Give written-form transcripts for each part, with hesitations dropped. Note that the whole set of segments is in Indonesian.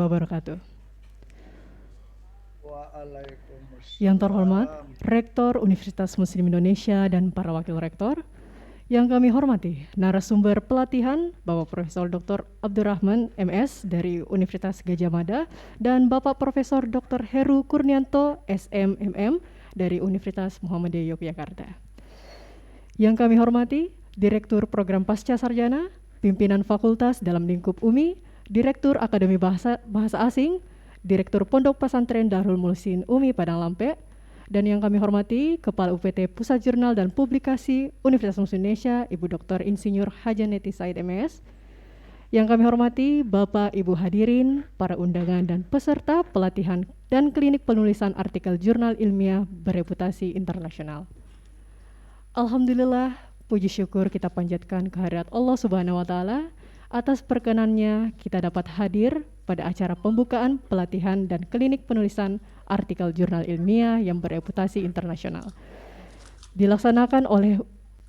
wabarakatuh. Yang terhormat Waalaikumsalam. Rektor Universitas Muslim Indonesia dan para wakil rektor, yang kami hormati narasumber pelatihan Bapak Profesor Dr. Abdurrahman MS dari Universitas Gadjah Mada dan Bapak Profesor Dr. Heru Kurnianto SMMM dari Universitas Muhammadiyah Yogyakarta. Yang kami hormati Direktur Program Pasca Sarjana, Pimpinan Fakultas dalam lingkup UMI, Direktur Akademi Bahasa Asing, Direktur Pondok Pesantren Darul Muhsin UMI Padang Lampek, dan yang kami hormati Kepala UPT Pusat Jurnal dan Publikasi Universitas Muslim Indonesia, Ibu Dr. Insinyur Hajaneti Said MS. Yang kami hormati Bapak Ibu hadirin, para undangan dan peserta pelatihan dan klinik penulisan artikel jurnal ilmiah bereputasi internasional. Alhamdulillah, puji syukur kita panjatkan kehadirat Allah Subhanahu wa Ta'ala atas perkenannya kita dapat hadir pada acara pembukaan pelatihan dan klinik penulisan artikel jurnal ilmiah yang bereputasi internasional. Dilaksanakan oleh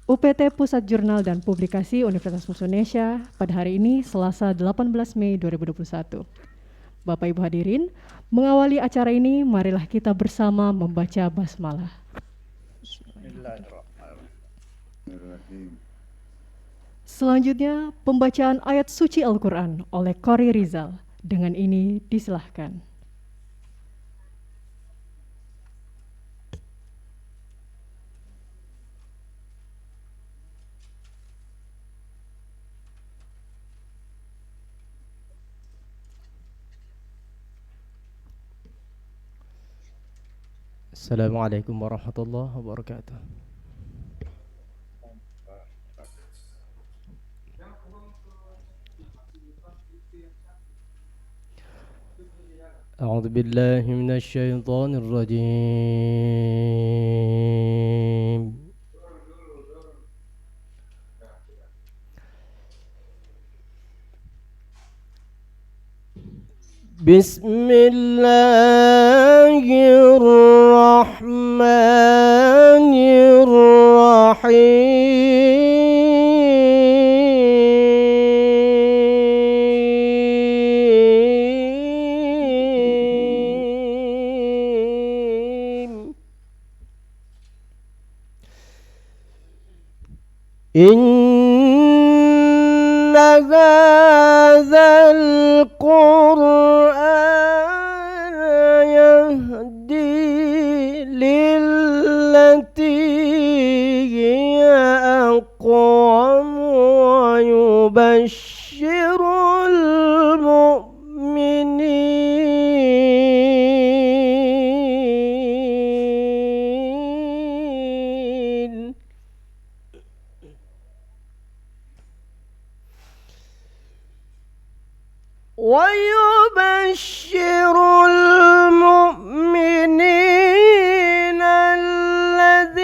UPT Pusat Jurnal dan Publikasi Universitas Muslim Indonesia pada hari ini Selasa 18 Mei 2021. Bapak Ibu hadirin, mengawali acara ini marilah kita bersama membaca basmalah. Bismillahirrahmanirrahim. Selanjutnya, pembacaan ayat suci Al-Quran oleh Qori Rizal. Dengan ini disilahkan. Assalamualaikum warahmatullahi wabarakatuh. أعوذ بالله من الشيطان الرجيم. بسم الله الرحمن الرحيم. إن هذا القرآن يهدي للتي هي أقوم ويبشر المؤمنين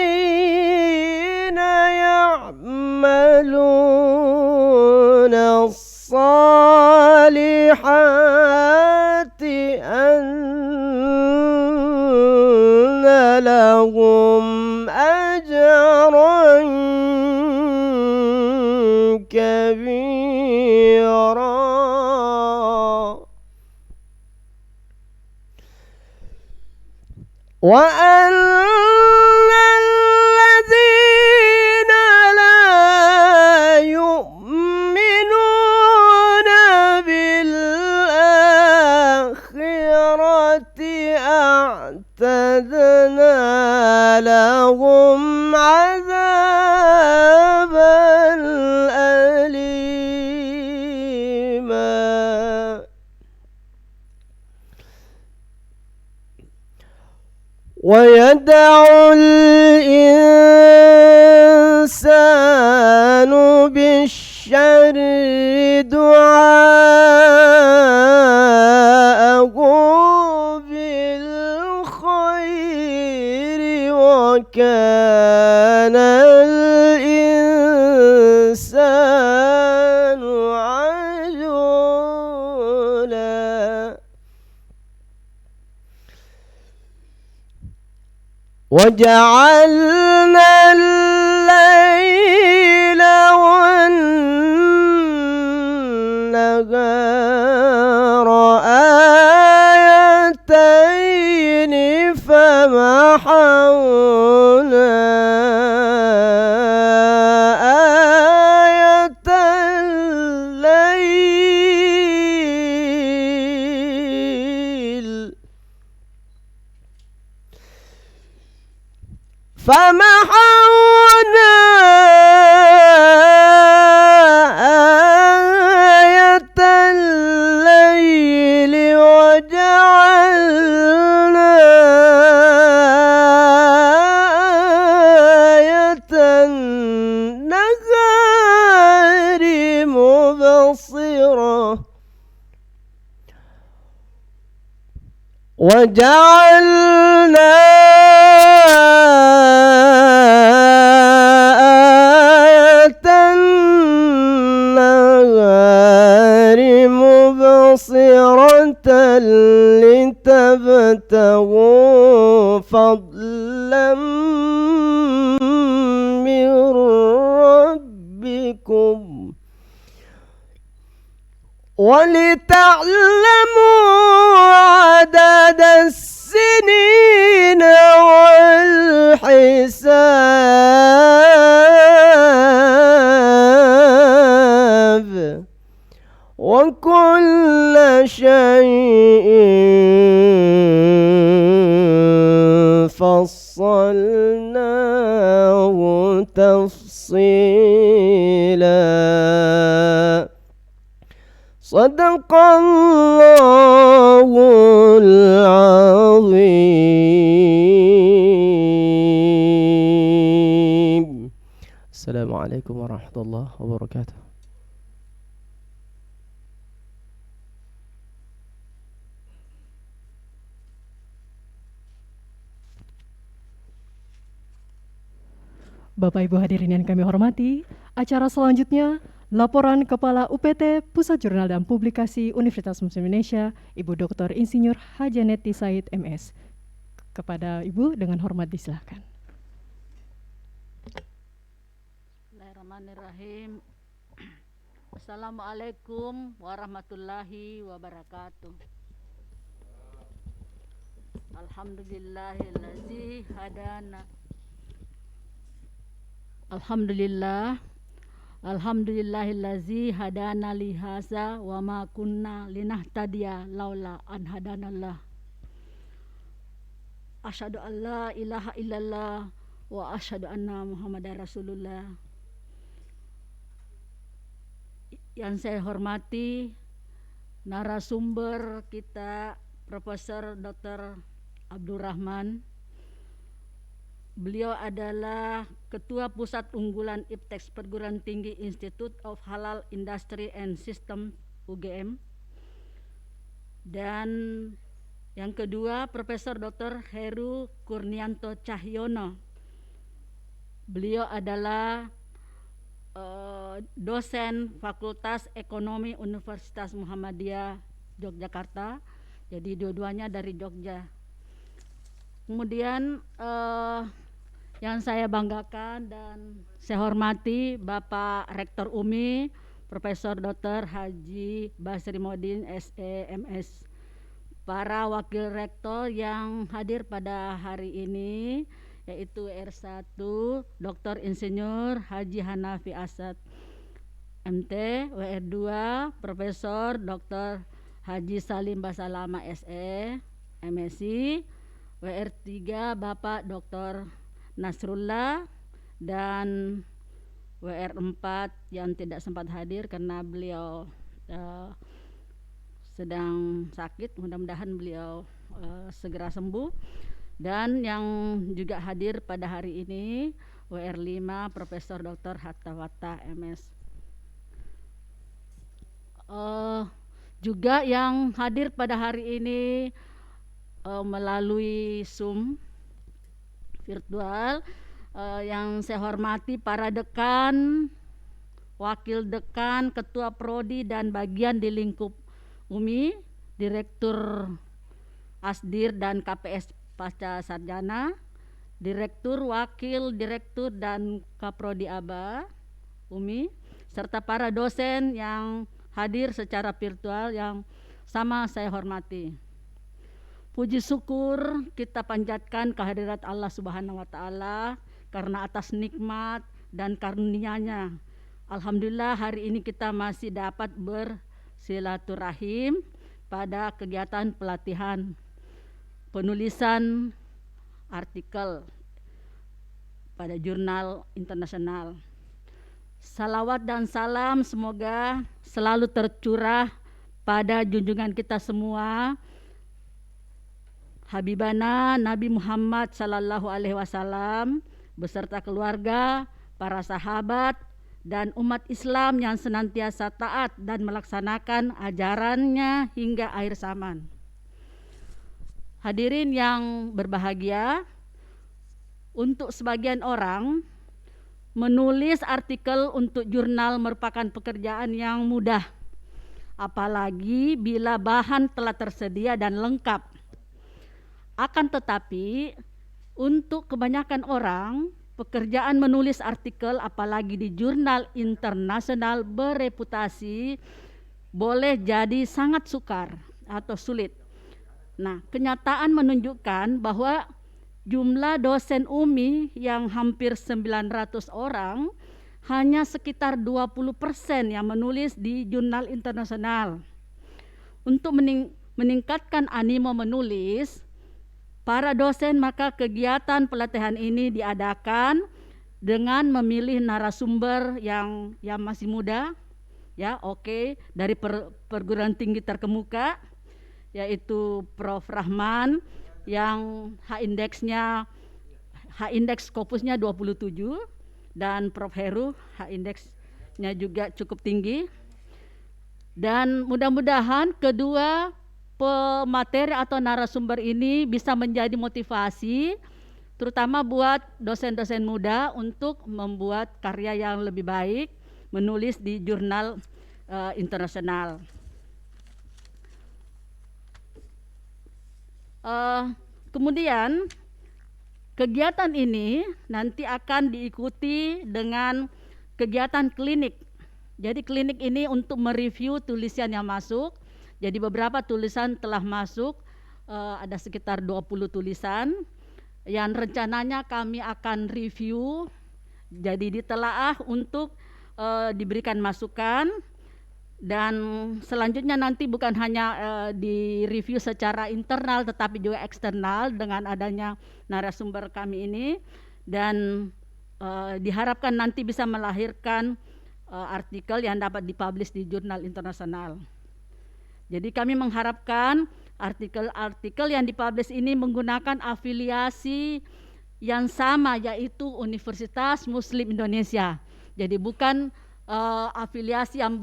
الذين يعملون الصالحات أن لهم أجرا كبيرا وأن الذين لا يؤمنون بالآخرة أعتدنا لهم عذابا أليما ويدع الإنسان بالشر دعاءه بالخير وكان الإنسان عجولا وجعلنا الليل والنهار فمحونا آية الليل وجعلنا آية النهار مبصرة وجعلنا آية النهار مبصرة لتبتغوا فضلا من ربكم ولتعلموا عدد السنين والحساب وكل شيء فصلناه تفصيلا. صدق الله العظيم. السلام عليكم ورحمة الله وبركاته. Bapak Ibu hadirin yang kami hormati, acara selanjutnya laporan Kepala UPT Pusat Jurnal dan Publikasi Universitas Muslim Indonesia, Ibu Dr. Insinyur Hajaneti Said MS. Kepada Ibu dengan hormat disilahkan. Bismillahirrahmanirrahim. Assalamualaikum warahmatullahi wabarakatuh. Alhamdulillahillazi hadana. Alhamdulillahillazi hadana lihaza wa ma kunna linahtadiya laula an hadanallah. Asyhadu an la ilaha illallah wa asyhadu anna Muhammadar Rasulullah. Yang saya hormati narasumber kita Profesor Dr. Abdurrahman. Beliau adalah Ketua Pusat Unggulan IPTEX Perguruan Tinggi Institute of Halal Industry and System UGM. Dan yang kedua Profesor Dr. Heru Kurnianto Cahyono. Beliau adalah dosen Fakultas Ekonomi Universitas Muhammadiyah Yogyakarta. Jadi dua-duanya dari Jogja. Kemudian yang saya banggakan dan saya hormati Bapak Rektor UMI, Profesor Dr. Haji Basri Modin SE MS. Para wakil rektor yang hadir pada hari ini yaitu R1 Dr. Insinyur Haji Hanafi Asad MT, WR2 Profesor Dr. Haji Salim Basalama SE MSc, WR3 Bapak Dr. Nasrullah, dan WR4 yang tidak sempat hadir karena beliau sedang sakit, mudah-mudahan beliau segera sembuh. Dan yang juga hadir pada hari ini WR5 Profesor Dr. Hatta Watta MS. Juga yang hadir pada hari ini melalui Zoom virtual, yang saya hormati para dekan, wakil dekan, ketua prodi dan bagian di lingkup UMI, direktur Asdir dan KPS Pasca Sarjana, direktur, wakil direktur dan kaprodi ABA UMI, serta para dosen yang hadir secara virtual yang sama saya hormati. Puji syukur kita panjatkan kehadirat Allah Subhanahu wa taala karena atas nikmat dan karunia-Nya. Alhamdulillah hari ini kita masih dapat bersilaturahim pada kegiatan pelatihan penulisan artikel pada jurnal internasional. Salawat dan salam semoga selalu tercurah pada junjungan kita semua, Habibana Nabi Muhammad sallallahu alaihi wasallam beserta keluarga, para sahabat dan umat Islam yang senantiasa taat dan melaksanakan ajarannya hingga akhir zaman. Hadirin yang berbahagia, untuk sebagian orang menulis artikel untuk jurnal merupakan pekerjaan yang mudah, apalagi bila bahan telah tersedia dan lengkap. Akan tetapi, untuk kebanyakan orang, pekerjaan menulis artikel apalagi di jurnal internasional bereputasi boleh jadi sangat sukar atau sulit. Nah, kenyataan menunjukkan bahwa jumlah dosen UMI yang hampir 900 orang hanya sekitar 20% yang menulis di jurnal internasional. Untuk meningkatkan animo menulis para dosen, maka kegiatan pelatihan ini diadakan dengan memilih narasumber yang masih muda, ya, dari perguruan tinggi terkemuka, yaitu Prof. Rahman yang H-indeks Scopusnya 27, dan Prof. Heru H-indeksnya juga cukup tinggi. Dan mudah-mudahan kedua pemateri atau narasumber ini bisa menjadi motivasi terutama buat dosen-dosen muda untuk membuat karya yang lebih baik, menulis di jurnal internasional. Kemudian kegiatan ini nanti akan diikuti dengan kegiatan klinik. Jadi klinik ini untuk mereview tulisan yang masuk. Jadi beberapa tulisan telah masuk, ada sekitar 20 tulisan yang rencananya kami akan review, jadi ditelaah untuk diberikan masukan. Dan selanjutnya nanti bukan hanya di review secara internal tetapi juga eksternal dengan adanya narasumber kami ini, dan diharapkan nanti bisa melahirkan artikel yang dapat dipublish di jurnal internasional. Jadi kami mengharapkan artikel-artikel yang dipublish ini menggunakan afiliasi yang sama, yaitu Universitas Muslim Indonesia. Jadi bukan afiliasi yang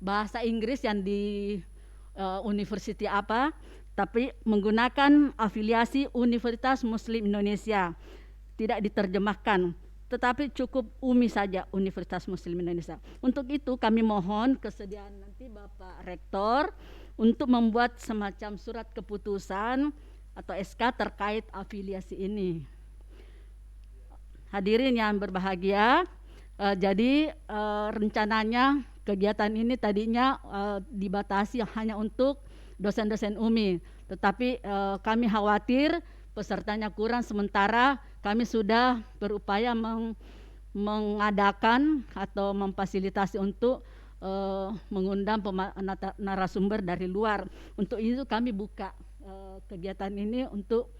bahasa Inggris yang di university apa, tapi menggunakan afiliasi Universitas Muslim Indonesia, tidak diterjemahkan, tetapi cukup UMI saja, Universitas Muslim Indonesia. Untuk itu kami mohon kesediaan nanti Bapak Rektor untuk membuat semacam surat keputusan atau SK terkait afiliasi ini. Hadirin yang berbahagia, jadi rencananya kegiatan ini tadinya dibatasi hanya untuk dosen-dosen UMI, tetapi kami khawatir pesertanya kurang, sementara kami sudah berupaya mengadakan atau memfasilitasi untuk mengundang narasumber dari luar. Untuk itu kami buka kegiatan ini untuk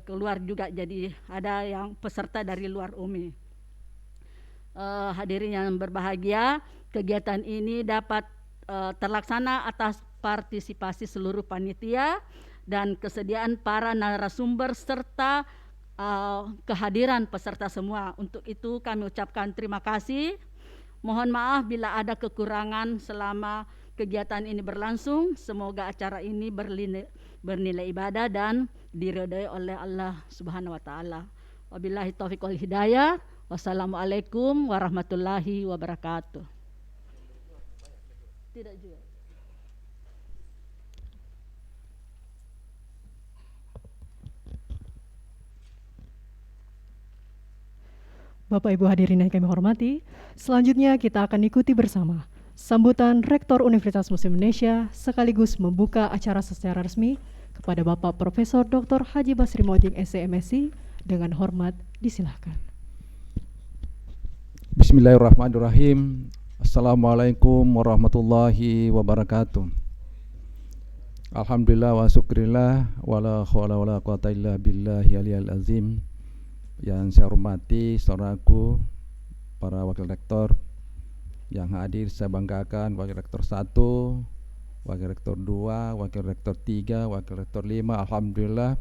keluar juga, jadi ada yang peserta dari luar UMI. Hadirin yang berbahagia, kegiatan ini dapat terlaksana atas partisipasi seluruh panitia dan kesediaan para narasumber serta kehadiran peserta semua. Untuk itu kami ucapkan terima kasih. Mohon maaf bila ada kekurangan selama kegiatan ini berlangsung. Semoga acara ini bernilai ibadah dan diridhai oleh Allah Subhanahu wa taala. Wabillahi taufiq wal hidayah. Wassalamualaikum warahmatullahi wabarakatuh. Tidak juga. Bapak Ibu hadirin yang kami hormati, selanjutnya kita akan ikuti bersama sambutan Rektor Universitas Muslim Indonesia sekaligus membuka acara secara resmi kepada Bapak Profesor Dr. Haji Basri Moding SCMSI. Dengan hormat disilahkan. Bismillahirrahmanirrahim. Assalamualaikum warahmatullahi wabarakatuh. Alhamdulillah wa syukrillah wa la hawla wa la quwata illa billahi aliyil azim. Yang saya hormati saudaraku, para wakil rektor yang hadir, saya banggakan wakil rektor 1, wakil rektor 2, wakil rektor 3, wakil rektor 5. Alhamdulillah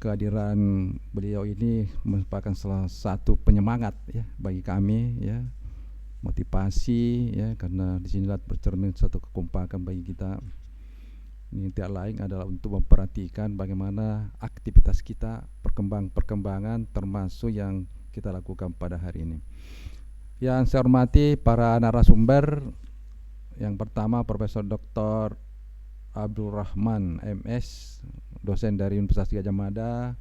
kehadiran beliau ini merupakan salah satu penyemangat ya bagi kami ya, motivasi ya, karena di sini bercermin satu kekompakan bagi kita. Ini tidak lain adalah untuk memperhatikan bagaimana aktivitas kita, perkembangan termasuk yang kita lakukan pada hari ini. Yang saya hormati para narasumber, yang pertama Profesor Dr. Abdurrahman MS, dosen dari Universitas Gadjah Mada,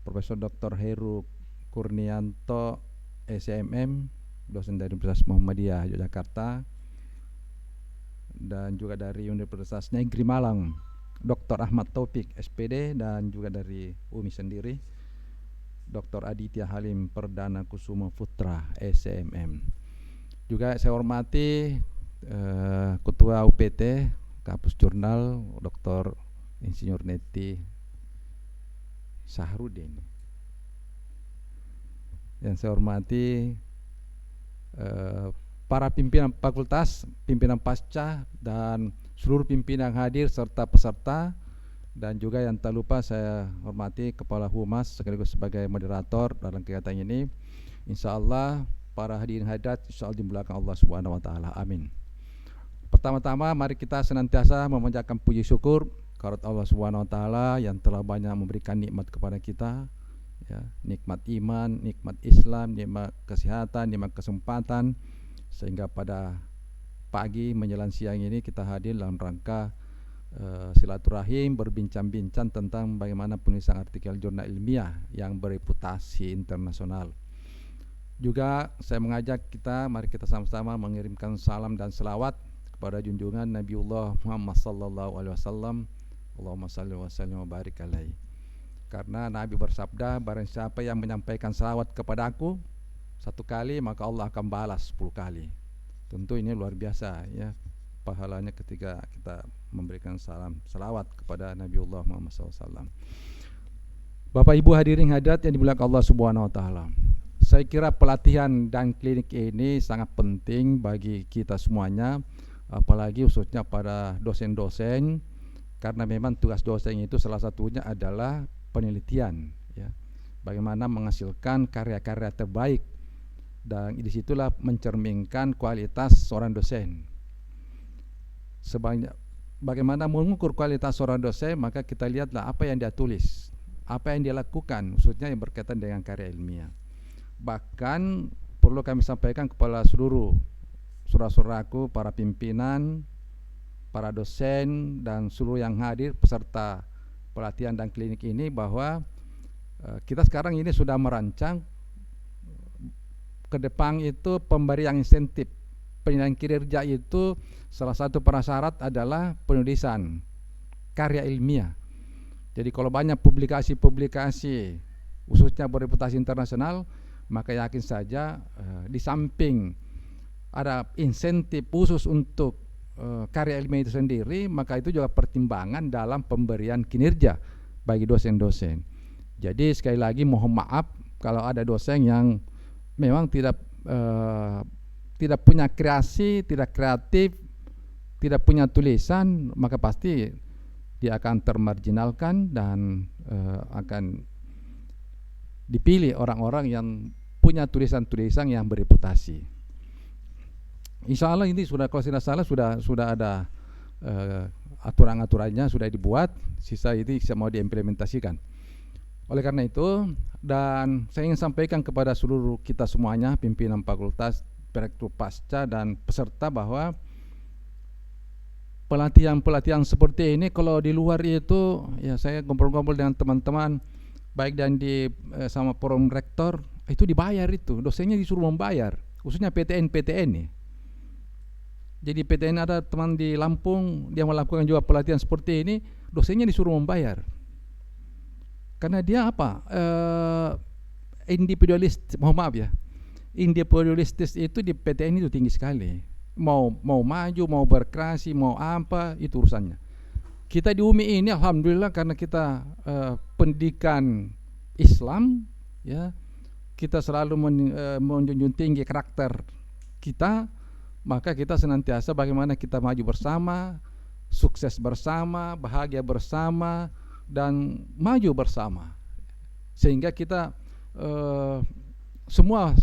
Profesor Dr. Heru Kurnianto SMM, dosen dari Universitas Muhammadiyah Yogyakarta, dan juga dari Universitas Negeri Malang Dr. Ahmad Taufik SPD, dan juga dari UMI sendiri Dr. Aditya Halim Perdana Kusuma Putra SMM. Juga saya hormati Ketua UPT Kampus Jurnal Dr. Insinyur Neti Sahrudin. Yang saya hormati para pimpinan fakultas, pimpinan pasca, dan seluruh pimpinan hadir serta peserta, dan juga yang tak lupa saya hormati Kepala Humas sekaligus sebagai moderator dalam kegiatan ini. Insyaallah para hadirin hadirat insyaallah dimuliakan Allah Subhanahu wa taala. Amin. Pertama-tama mari kita senantiasa memanjatkan puji syukur kepada Allah Subhanahu wa taala yang telah banyak memberikan nikmat kepada kita ya, nikmat iman, nikmat Islam, nikmat kesehatan, nikmat kesempatan, sehingga pada pagi menjelang siang ini kita hadir dalam rangka silaturahim, berbincang-bincang tentang bagaimana penulisan artikel jurnal ilmiah yang bereputasi internasional. Juga saya mengajak kita, mari kita sama-sama mengirimkan salam dan selawat kepada junjungan Nabiullah Muhammad sallallahu alaihi wasallam. Allahumma salli wa sallim wa barik alaihi. Karena Nabi bersabda, barang siapa yang menyampaikan salawat kepada aku 1 kali, maka Allah akan balas 10 kali. Tentu ini luar biasa ya pahalanya ketika kita memberikan salam salawat kepada Nabiullah Muhammad SAW. Bapak Ibu hadirin hadirat yang dimuliakan Allah Subhanahu wa taala. Saya kira pelatihan dan klinik ini sangat penting bagi kita semuanya, apalagi khususnya pada dosen-dosen, karena memang tugas dosen itu salah satunya adalah penelitian ya. Bagaimana menghasilkan karya-karya terbaik, dan disitulah mencerminkan kualitas seorang dosen. Bagaimana mengukur kualitas seorang dosen, maka kita lihatlah apa yang dia tulis, apa yang dia lakukan, khususnya yang berkaitan dengan karya ilmiah. Bahkan perlu kami sampaikan kepada seluruh saudara-saudaraku, para pimpinan, para dosen, dan seluruh yang hadir peserta pelatihan dan klinik ini, bahwa kita sekarang ini sudah merancang ke depan itu pemberian insentif penilaian kinerja. Itu salah satu prasyarat adalah penulisan karya ilmiah. Jadi kalau banyak publikasi-publikasi khususnya bereputasi internasional, maka yakin saja di samping ada insentif khusus untuk karya ilmiah itu sendiri, maka itu juga pertimbangan dalam pemberian kinerja bagi dosen-dosen. Jadi sekali lagi mohon maaf kalau ada dosen yang memang tidak punya kreasi, tidak kreatif, tidak punya tulisan, maka pasti dia akan termarginalkan dan akan dipilih orang-orang yang punya tulisan-tulisan yang bereputasi. Insya Allah ini sudah, kalau tidak salah sudah ada aturan-aturannya sudah dibuat, sisa itu mau diimplementasikan. Oleh karena itu, dan saya ingin sampaikan kepada seluruh kita semuanya, pimpinan fakultas, direktur pasca, dan peserta, bahwa pelatihan-pelatihan seperti ini kalau di luar itu, ya saya ngobrol-ngobrol dengan teman-teman, baik dan di sama forum rektor, itu dibayar, itu dosennya disuruh membayar, khususnya PTN nih. Jadi PTN ada teman di Lampung, dia melakukan juga pelatihan seperti ini, dosennya disuruh membayar. Karena dia apa? Individualis, mohon maaf ya. Individualistis itu di PTN itu tinggi sekali. Mau maju, mau berkreasi, mau apa, itu urusannya. Kita di UMI ini alhamdulillah karena kita pendidikan Islam, ya, kita selalu menjunjung tinggi karakter kita, maka kita senantiasa bagaimana kita maju bersama, sukses bersama, bahagia bersama, dan maju bersama, sehingga kita semua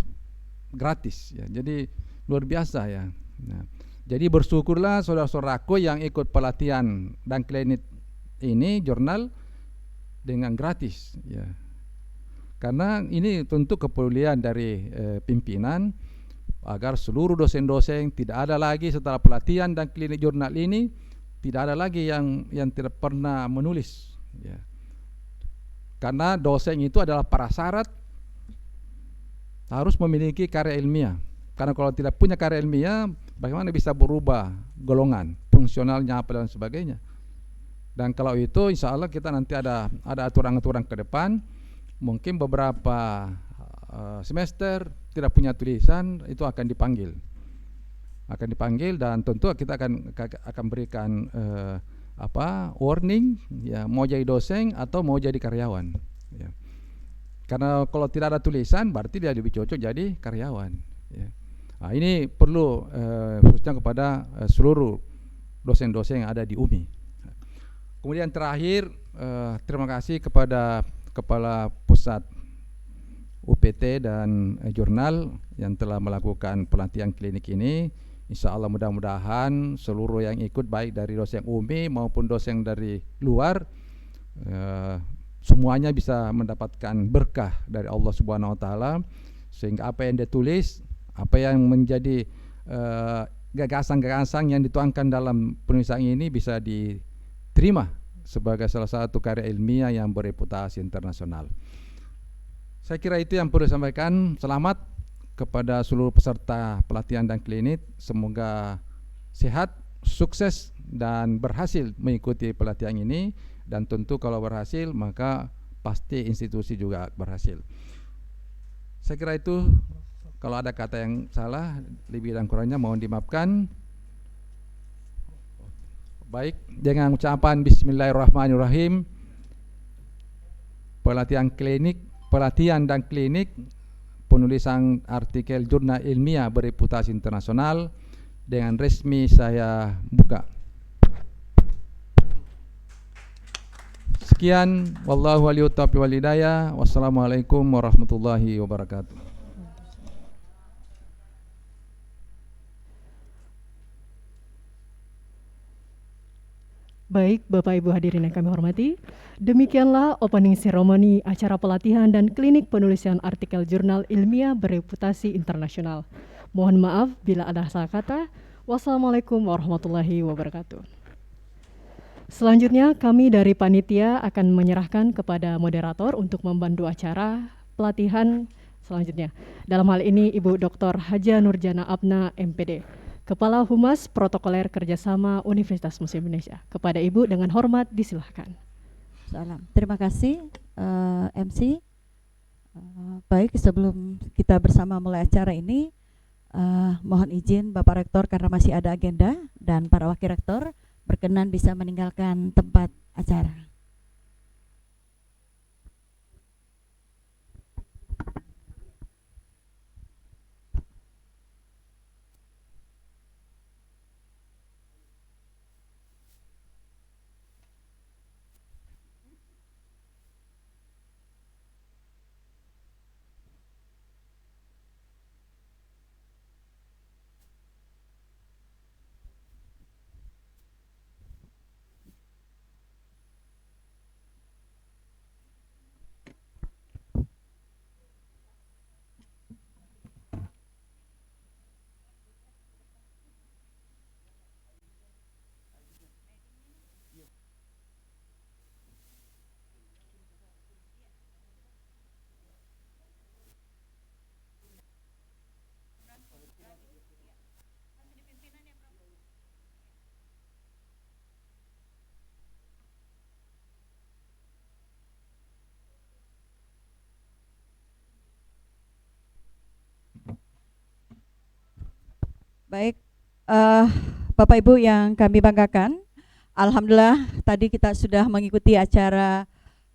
gratis, ya. Jadi luar biasa, ya. Nah, jadi bersyukurlah saudara-saudaraku yang ikut pelatihan dan klinik ini jurnal dengan gratis, ya. Karena ini tentu kepedulian dari pimpinan agar seluruh dosen-dosen tidak ada lagi setelah pelatihan dan klinik jurnal ini tidak ada lagi yang tidak pernah menulis, ya. Karena dosen itu adalah prasyarat harus memiliki karya ilmiah. Karena kalau tidak punya karya ilmiah, bagaimana bisa berubah golongan, fungsionalnya apa dan sebagainya. Dan kalau itu insya Allah kita nanti ada aturan-aturan ke depan. Mungkin beberapa semester tidak punya tulisan, itu akan dipanggil dan tentu kita akan berikan warning, ya, mau jadi dosen atau mau jadi karyawan, ya. Karena kalau tidak ada tulisan berarti dia lebih cocok jadi karyawan, ya. Nah, ini perlu khususnya kepada seluruh dosen-dosen yang ada di UMI. Kemudian terakhir, terima kasih kepada Kepala Pusat UPT dan jurnal yang telah melakukan pelatihan klinik ini. Insya Allah mudah-mudahan seluruh yang ikut, baik dari dosen UMI maupun dosen dari luar, semuanya bisa mendapatkan berkah dari Allah Subhanahu Wa Taala, sehingga apa yang dia tulis, apa yang menjadi gagasan-gagasan yang dituangkan dalam penulisan ini bisa diterima sebagai salah satu karya ilmiah yang bereputasi internasional. Saya kira itu yang perlu disampaikan. Selamat kepada seluruh peserta pelatihan dan klinik. Semoga sehat, sukses, dan berhasil mengikuti pelatihan ini. Dan tentu kalau berhasil, maka pasti institusi juga berhasil. Saya kira itu. Kalau ada kata yang salah, lebih dan kurangnya mohon dimaafkan. Baik, dengan ucapan Bismillahirrahmanirrahim, pelatihan dan klinik penulisan artikel jurnal ilmiah bereputasi internasional dengan resmi saya buka. Sekian, wallahu a'lam bishawab wal hidayah. Wassalamualaikum warahmatullahi wabarakatuh. Baik, Bapak Ibu hadirin yang kami hormati, demikianlah opening ceremony acara pelatihan dan klinik penulisan artikel jurnal ilmiah bereputasi internasional. Mohon maaf bila ada salah kata. Wassalamualaikum warahmatullahi wabarakatuh. Selanjutnya kami dari panitia akan menyerahkan kepada moderator untuk membantu acara pelatihan selanjutnya. Dalam hal ini Ibu Dr. Haja Nurjana Abna, MPD, Kepala Humas Protokoler Kerjasama Universitas Muslim Indonesia. Kepada Ibu dengan hormat disilahkan. Salam. Terima kasih MC. Baik, sebelum kita bersama mulai acara ini, mohon izin Bapak Rektor karena masih ada agenda dan para Wakil Rektor berkenan bisa meninggalkan tempat acara. Baik, Bapak Ibu yang kami banggakan, alhamdulillah tadi kita sudah mengikuti acara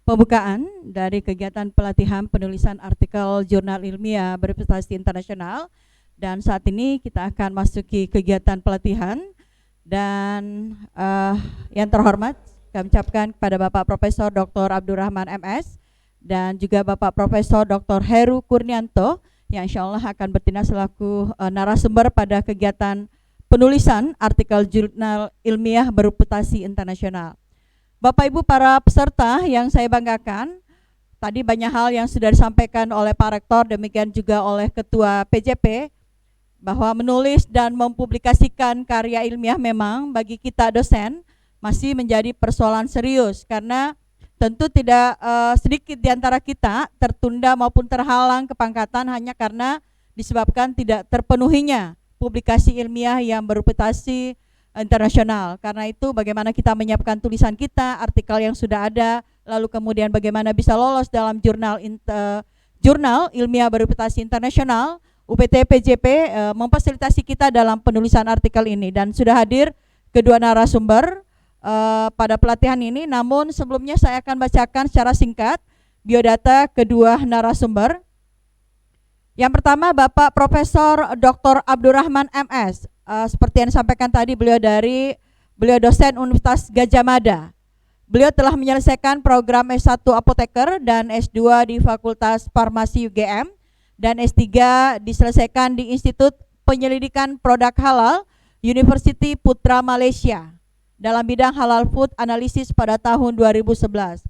pembukaan dari kegiatan pelatihan penulisan artikel jurnal ilmiah berprestasi internasional, dan saat ini kita akan masuki kegiatan pelatihan. Dan yang terhormat kami ucapkan kepada Bapak Profesor Dr. Abdurrahman MS dan juga Bapak Profesor Dr. Heru Kurnianto yang insya Allah akan bertindak selaku narasumber pada kegiatan penulisan artikel jurnal ilmiah berreputasi internasional. Bapak Ibu para peserta yang saya banggakan, tadi banyak hal yang sudah disampaikan oleh Pak Rektor, demikian juga oleh Ketua PJP, bahwa menulis dan mempublikasikan karya ilmiah memang bagi kita dosen masih menjadi persoalan serius, karena tentu tidak sedikit di antara kita tertunda maupun terhalang kepangkatan hanya karena disebabkan tidak terpenuhinya publikasi ilmiah yang berreputasi internasional. Karena itu bagaimana kita menyiapkan tulisan kita, artikel yang sudah ada, lalu kemudian bagaimana bisa lolos dalam jurnal ilmiah berreputasi internasional. UPT PJP memfasilitasi kita dalam penulisan artikel ini, dan sudah hadir kedua narasumber pada pelatihan ini. Namun sebelumnya saya akan bacakan secara singkat biodata kedua narasumber. Yang pertama Bapak Profesor Dr. Abdurrahman MS. Seperti yang disampaikan tadi, beliau dosen Universitas Gadjah Mada. Beliau telah menyelesaikan program S1 Apoteker dan S2 di Fakultas Farmasi UGM, dan S3 diselesaikan di Institut Penyelidikan Produk Halal University Putra Malaysia dalam bidang halal food analysis pada tahun 2011.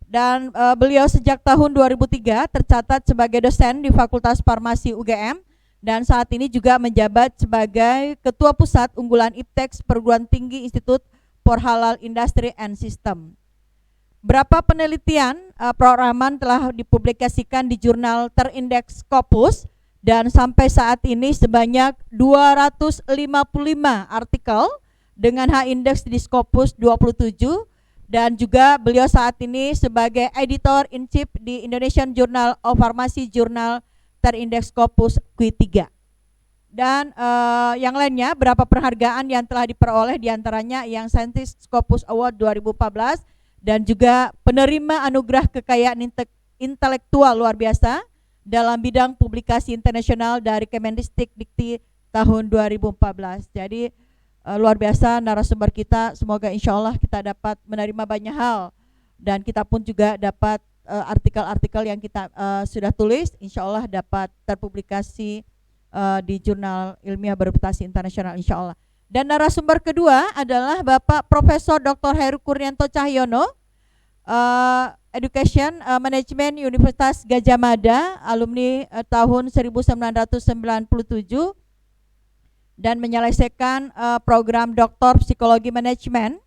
Dan beliau sejak tahun 2003 tercatat sebagai dosen di Fakultas Farmasi UGM, dan saat ini juga menjabat sebagai Ketua Pusat Unggulan IPTEX Perguruan Tinggi Institut for Halal Industry and System. Berapa penelitian peroraman telah dipublikasikan di jurnal terindeks Scopus, dan sampai saat ini sebanyak 255 artikel dengan H-index di Scopus 27, dan juga beliau saat ini sebagai Editor-in-Chief di Indonesian Journal of Pharmacy Journal terindeks Scopus Q3. Dan yang lainnya, berapa penghargaan yang telah diperoleh, diantaranya yang Scientist Scopus Award 2014, dan juga penerima anugerah kekayaan intelektual luar biasa dalam bidang publikasi internasional dari Kemendikbud Dikti tahun 2014. Jadi luar biasa narasumber kita, semoga insya Allah kita dapat menerima banyak hal, dan kita pun juga dapat artikel-artikel yang kita sudah tulis insya Allah dapat terpublikasi di jurnal ilmiah berreputasi internasional insya Allah. Dan narasumber kedua adalah Bapak Profesor Dr. Heru Kurnianto Cahyono, Education Management Universitas Gadjah Mada, alumni tahun 1997, dan menyelesaikan program Doktor Psikologi Manajemen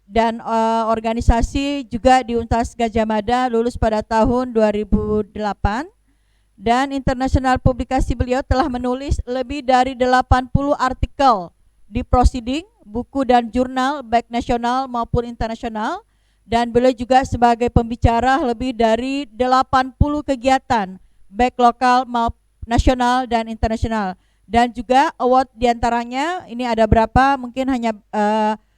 dan organisasi juga di Universitas Gadjah Mada, lulus pada tahun 2008. Dan internasional publikasi beliau telah menulis lebih dari 80 artikel di proceeding, buku dan jurnal baik nasional maupun internasional, dan beliau juga sebagai pembicara lebih dari 80 kegiatan baik lokal maupun nasional dan internasional. Dan juga award diantaranya ini ada berapa, mungkin hanya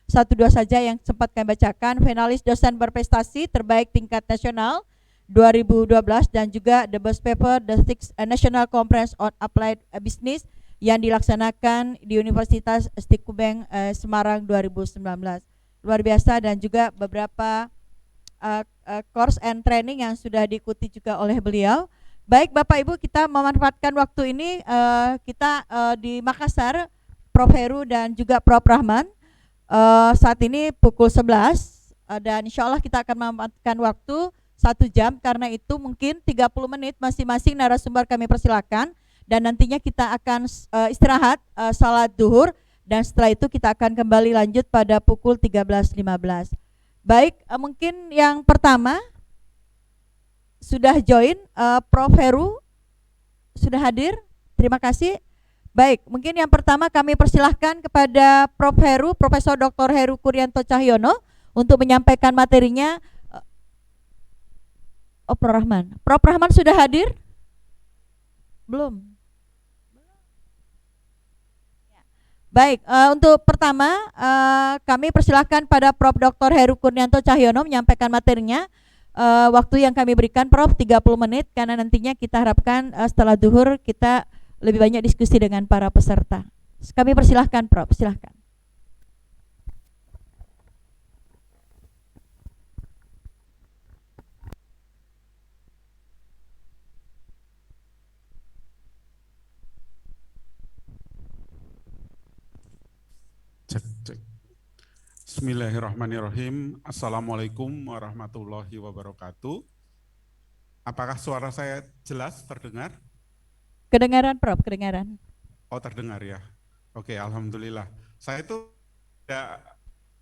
1-2 saja yang sempat kami bacakan. Finalis dosen berprestasi terbaik tingkat nasional 2012, dan juga the best paper the 6th National Conference on Applied Business yang dilaksanakan di Universitas Stikubeng Semarang 2019. Luar biasa, dan juga beberapa course and training yang sudah diikuti juga oleh beliau. Baik Bapak Ibu, kita memanfaatkan waktu ini kita di Makassar, Prof. Heru dan juga Prof. Rahman. Saat ini pukul 11 dan insya Allah kita akan memanfaatkan waktu 1 jam, karena itu mungkin 30 menit masing-masing narasumber kami persilakan, dan nantinya kita akan istirahat salat duhur, dan setelah itu kita akan kembali lanjut pada pukul 13.15. Baik, mungkin yang pertama sudah join Prof. Heru, sudah hadir, terima kasih. Baik, mungkin yang pertama kami persilahkan kepada Prof. Heru, Profesor Dr. Heru Kurnianto Cahyono untuk menyampaikan materinya. Prof. Rahman. Prof. Rahman sudah hadir? Belum. Baik, untuk pertama kami persilahkan pada Prof. Dr. Heru Kurnianto Cahyono menyampaikan materinya. Waktu yang kami berikan Prof 30 menit karena nantinya kita harapkan setelah duhur kita lebih banyak diskusi dengan para peserta. Kami persilahkan Prof, silahkan. Cek. Bismillahirrahmanirrahim. Assalamualaikum warahmatullahi wabarakatuh. Apakah suara saya jelas terdengar? Kedengaran Prof, kedengaran. Oh, terdengar ya. Oke, alhamdulillah. Saya itu tidak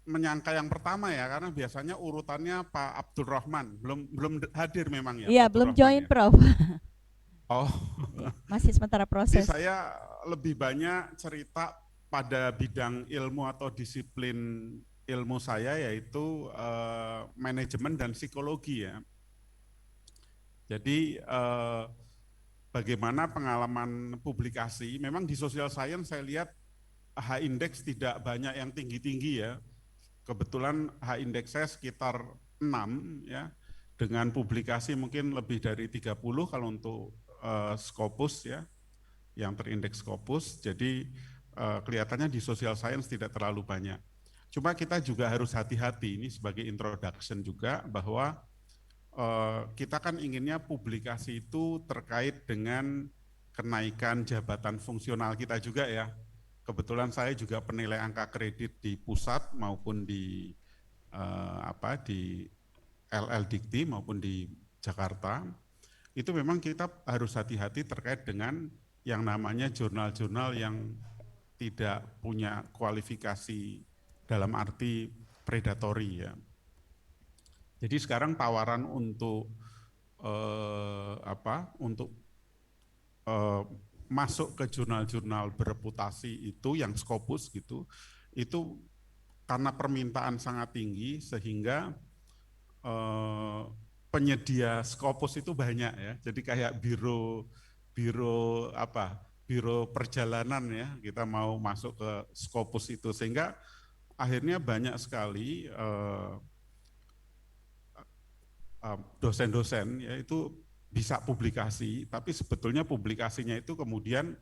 menyangka yang pertama ya, karena biasanya urutannya Pak Abdurrahman. Belum hadir memang ya. Iya, Pak belum Abdurrahman join ya? Prof. Oh. Masih sementara Jadi proses. saya lebih banyak cerita pada bidang ilmu atau disiplin ilmu saya, yaitu manajemen dan psikologi ya. Jadi bagaimana pengalaman publikasi, memang di social science saya lihat H-index tidak banyak yang tinggi-tinggi ya. Kebetulan H-index saya sekitar 6 ya, dengan publikasi mungkin lebih dari 30 kalau untuk Scopus ya, yang terindeks Scopus. Jadi kelihatannya di social science tidak terlalu banyak. Cuma kita juga harus hati-hati, ini sebagai introduction juga, bahwa kita kan inginnya publikasi itu terkait dengan kenaikan jabatan fungsional kita juga ya. Kebetulan saya juga penilai angka kredit di pusat maupun di di LL Dikti maupun di Jakarta. Itu memang kita harus hati-hati terkait dengan yang namanya jurnal-jurnal yang tidak punya kualifikasi dalam arti predatory ya. Jadi sekarang tawaran untuk masuk ke jurnal-jurnal bereputasi itu yang Scopus gitu, itu karena permintaan sangat tinggi sehingga penyedia Scopus itu banyak ya. Jadi kayak biro perjalanan ya, kita mau masuk ke Scopus itu, sehingga akhirnya banyak sekali dosen-dosen ya itu bisa publikasi, tapi sebetulnya publikasinya itu kemudian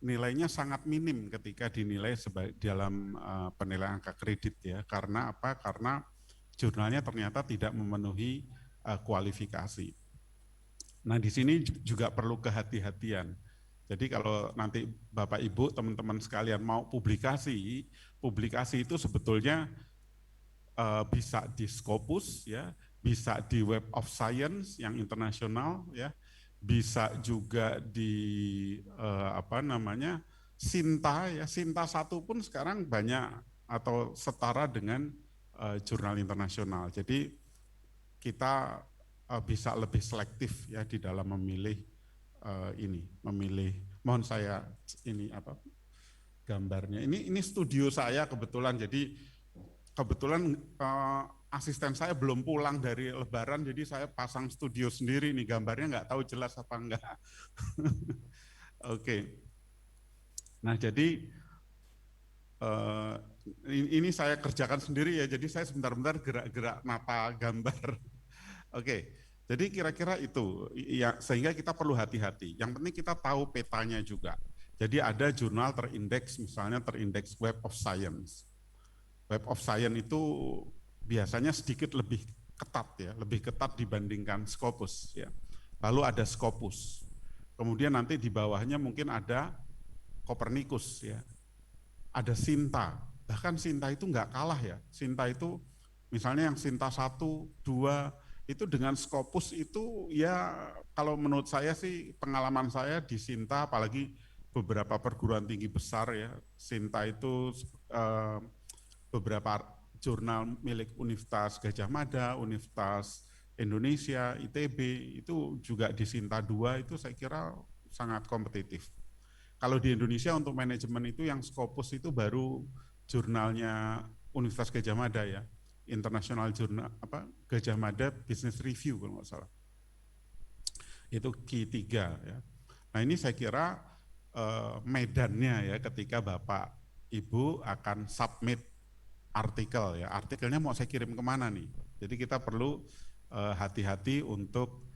nilainya sangat minim ketika dinilai dalam penilaian angka kredit ya. Karena apa? Karena jurnalnya ternyata tidak memenuhi kualifikasi. Nah, di sini juga perlu kehati-hatian. Jadi kalau nanti Bapak Ibu, teman-teman sekalian mau publikasi itu sebetulnya bisa di Scopus ya, bisa di Web of Science yang internasional ya, bisa juga di Sinta ya. Sinta 1 pun sekarang banyak atau setara dengan jurnal internasional. Jadi kita bisa lebih selektif ya di dalam memilih mohon saya gambarnya. Ini studio saya kebetulan, jadi kebetulan asisten saya belum pulang dari Lebaran, jadi saya pasang studio sendiri nih, gambarnya nggak tahu jelas apa enggak. Oke. Nah, jadi ini saya kerjakan sendiri ya, jadi saya sebentar-bentar gerak-gerak nata gambar. Oke, jadi kira-kira itu ya, sehingga kita perlu hati-hati. Yang penting kita tahu petanya juga. Jadi ada jurnal terindeks, misalnya terindeks Web of Science. Web of Science itu biasanya sedikit lebih ketat ya, lebih ketat dibandingkan Scopus ya. Lalu ada Scopus. Kemudian nanti di bawahnya mungkin ada Copernicus ya. Ada Sinta. Bahkan Sinta itu nggak kalah ya. Sinta itu misalnya yang Sinta 1, 2 itu dengan Scopus itu ya, kalau menurut saya sih, pengalaman saya di Sinta, apalagi beberapa perguruan tinggi besar ya, Sinta itu beberapa jurnal milik Universitas Gadjah Mada, Universitas Indonesia, ITB, itu juga di Sinta 2 itu saya kira sangat kompetitif. Kalau di Indonesia untuk manajemen itu yang Scopus itu baru jurnalnya Universitas Gadjah Mada ya, International Journal Gadjah Mada Business Review kalau nggak salah. Itu Q3 ya. Nah, ini saya kira medannya ya, ketika Bapak Ibu akan submit artikel ya. Artikelnya mau saya kirim kemana nih? Jadi kita perlu hati-hati untuk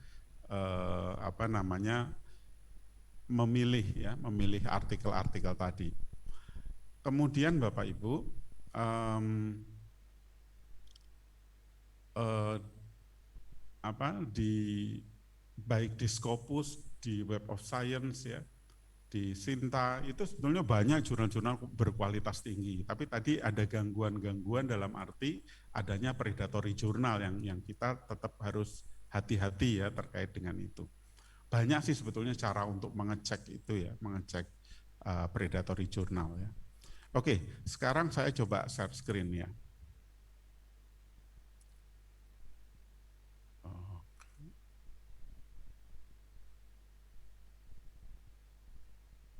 memilih ya, memilih artikel-artikel tadi. Kemudian Bapak Ibu, baik di Scopus, di Web of Science ya, di Sinta, itu sebetulnya banyak jurnal-jurnal berkualitas tinggi. Tapi tadi ada gangguan-gangguan dalam arti adanya predatory jurnal yang kita tetap harus hati-hati ya terkait dengan itu. Banyak sih sebetulnya cara untuk mengecek itu ya, mengecek predatory jurnal ya. Oke, sekarang saya coba share screen ya.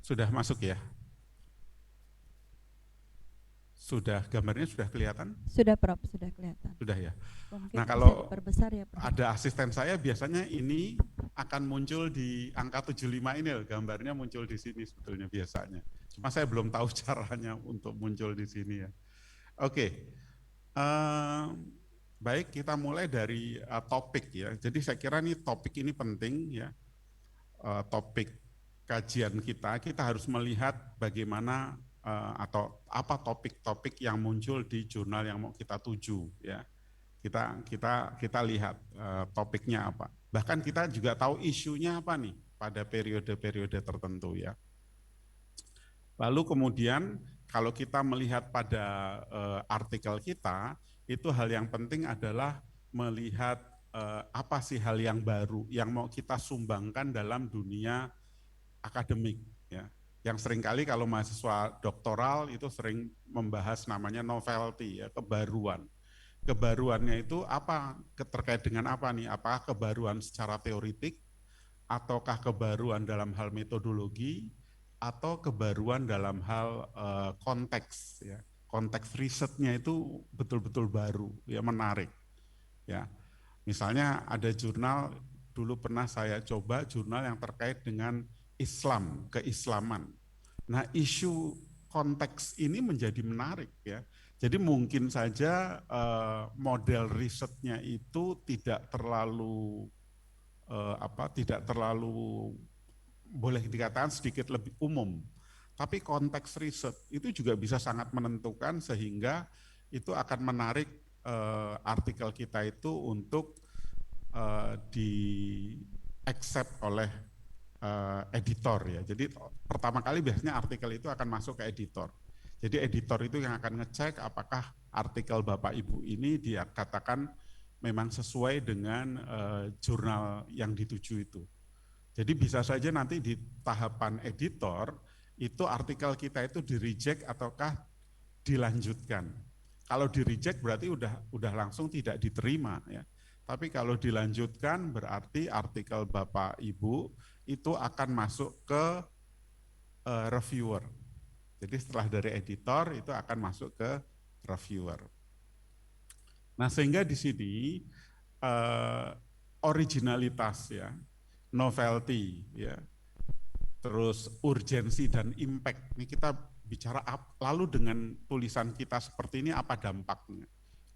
Sudah masuk ya? Sudah, gambarnya sudah kelihatan? Sudah Prof, sudah kelihatan. Sudah ya. Mungkin Nah bisa kalau diperbesar ya Prof. ada asisten saya biasanya ini akan muncul di angka 75 ini loh, gambarnya muncul di sini sebetulnya biasanya. Cuma saya belum tahu caranya untuk muncul di sini ya. Oke, baik kita mulai dari topik ya. Jadi saya kira nih topik ini penting ya. Topik kajian kita harus melihat bagaimana atau apa topik-topik yang muncul di jurnal yang mau kita tuju ya. Kita lihat topiknya apa. Bahkan kita juga tahu isunya apa nih pada periode-periode tertentu ya. Lalu kemudian kalau kita melihat pada artikel kita, itu hal yang penting adalah melihat apa sih hal yang baru yang mau kita sumbangkan dalam dunia akademik ya. Yang seringkali kalau mahasiswa doktoral itu sering membahas namanya novelty ya, kebaruan. Kebaruannya itu apa, terkait dengan apa nih? Apakah kebaruan secara teoritik, ataukah kebaruan dalam hal metodologi, atau kebaruan dalam hal konteks ya. Konteks risetnya itu betul-betul baru ya, menarik ya. Misalnya ada jurnal dulu pernah saya coba jurnal yang terkait dengan Islam, keislaman. Nah, isu konteks ini menjadi menarik ya. Jadi mungkin saja model risetnya itu tidak terlalu boleh dikatakan sedikit lebih umum. Tapi konteks riset itu juga bisa sangat menentukan sehingga itu akan menarik artikel kita itu untuk di accept oleh editor ya. Jadi pertama kali biasanya artikel itu akan masuk ke editor. Jadi editor itu yang akan ngecek apakah artikel Bapak Ibu ini dia katakan memang sesuai dengan jurnal yang dituju itu. Jadi bisa saja nanti di tahapan editor itu artikel kita itu di-reject ataukah dilanjutkan. Kalau di-reject berarti udah langsung tidak diterima ya. Tapi kalau dilanjutkan berarti artikel Bapak Ibu itu akan masuk ke reviewer. Jadi setelah dari editor itu akan masuk ke reviewer. Nah, sehingga di sini originalitas ya, novelty ya, terus urgensi dan impact. Ini kita bicara lalu dengan tulisan kita seperti ini apa dampaknya,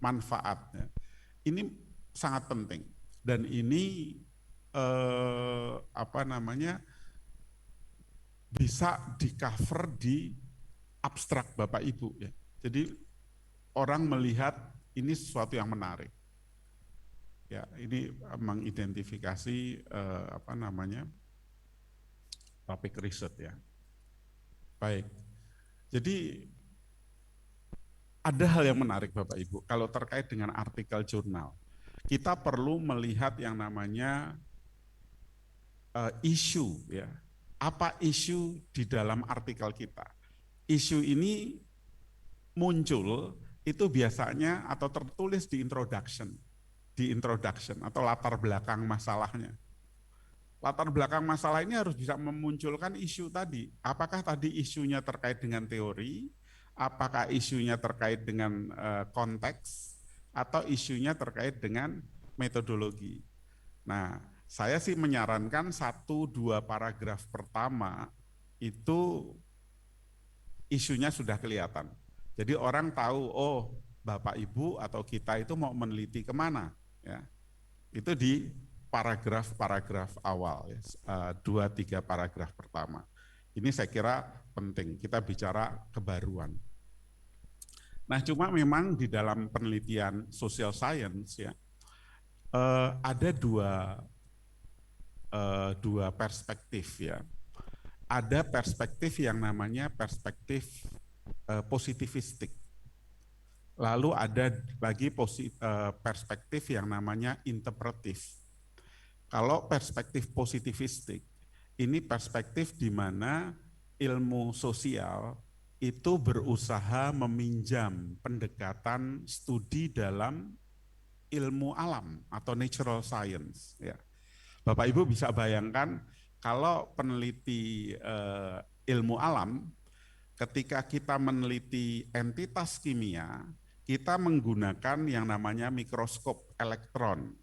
manfaatnya. Ini sangat penting dan ini bisa di cover di abstrak Bapak Ibu ya. Jadi orang melihat ini sesuatu yang menarik. Ya, ini mengidentifikasi topik riset ya. Baik. Jadi ada hal yang menarik Bapak Ibu kalau terkait dengan artikel jurnal. Kita perlu melihat yang namanya isu ya. Apa isu di dalam artikel kita? Isu ini muncul itu biasanya atau tertulis di introduction atau latar belakang masalahnya. Latar belakang masalah ini harus bisa memunculkan isu tadi. Apakah tadi isunya terkait dengan teori, apakah isunya terkait dengan konteks, atau isunya terkait dengan metodologi. Nah, saya sih menyarankan 1-2 paragraf pertama itu isunya sudah kelihatan. Jadi orang tahu, oh Bapak Ibu atau kita itu mau meneliti kemana, ya. Itu di paragraf-paragraf awal, ya, 2-3 paragraf pertama. Ini saya kira penting, kita bicara kebaruan. Nah, cuma memang di dalam penelitian social science, ya, ada dua perspektif, ya. Ada perspektif yang namanya perspektif positivistik. Lalu ada lagi perspektif yang namanya interpretif. Kalau perspektif positivistik, ini perspektif di mana ilmu sosial itu berusaha meminjam pendekatan studi dalam ilmu alam atau natural science. Ya. Bapak Ibu bisa bayangkan kalau peneliti ilmu alam, ketika kita meneliti entitas kimia, kita menggunakan yang namanya mikroskop elektron.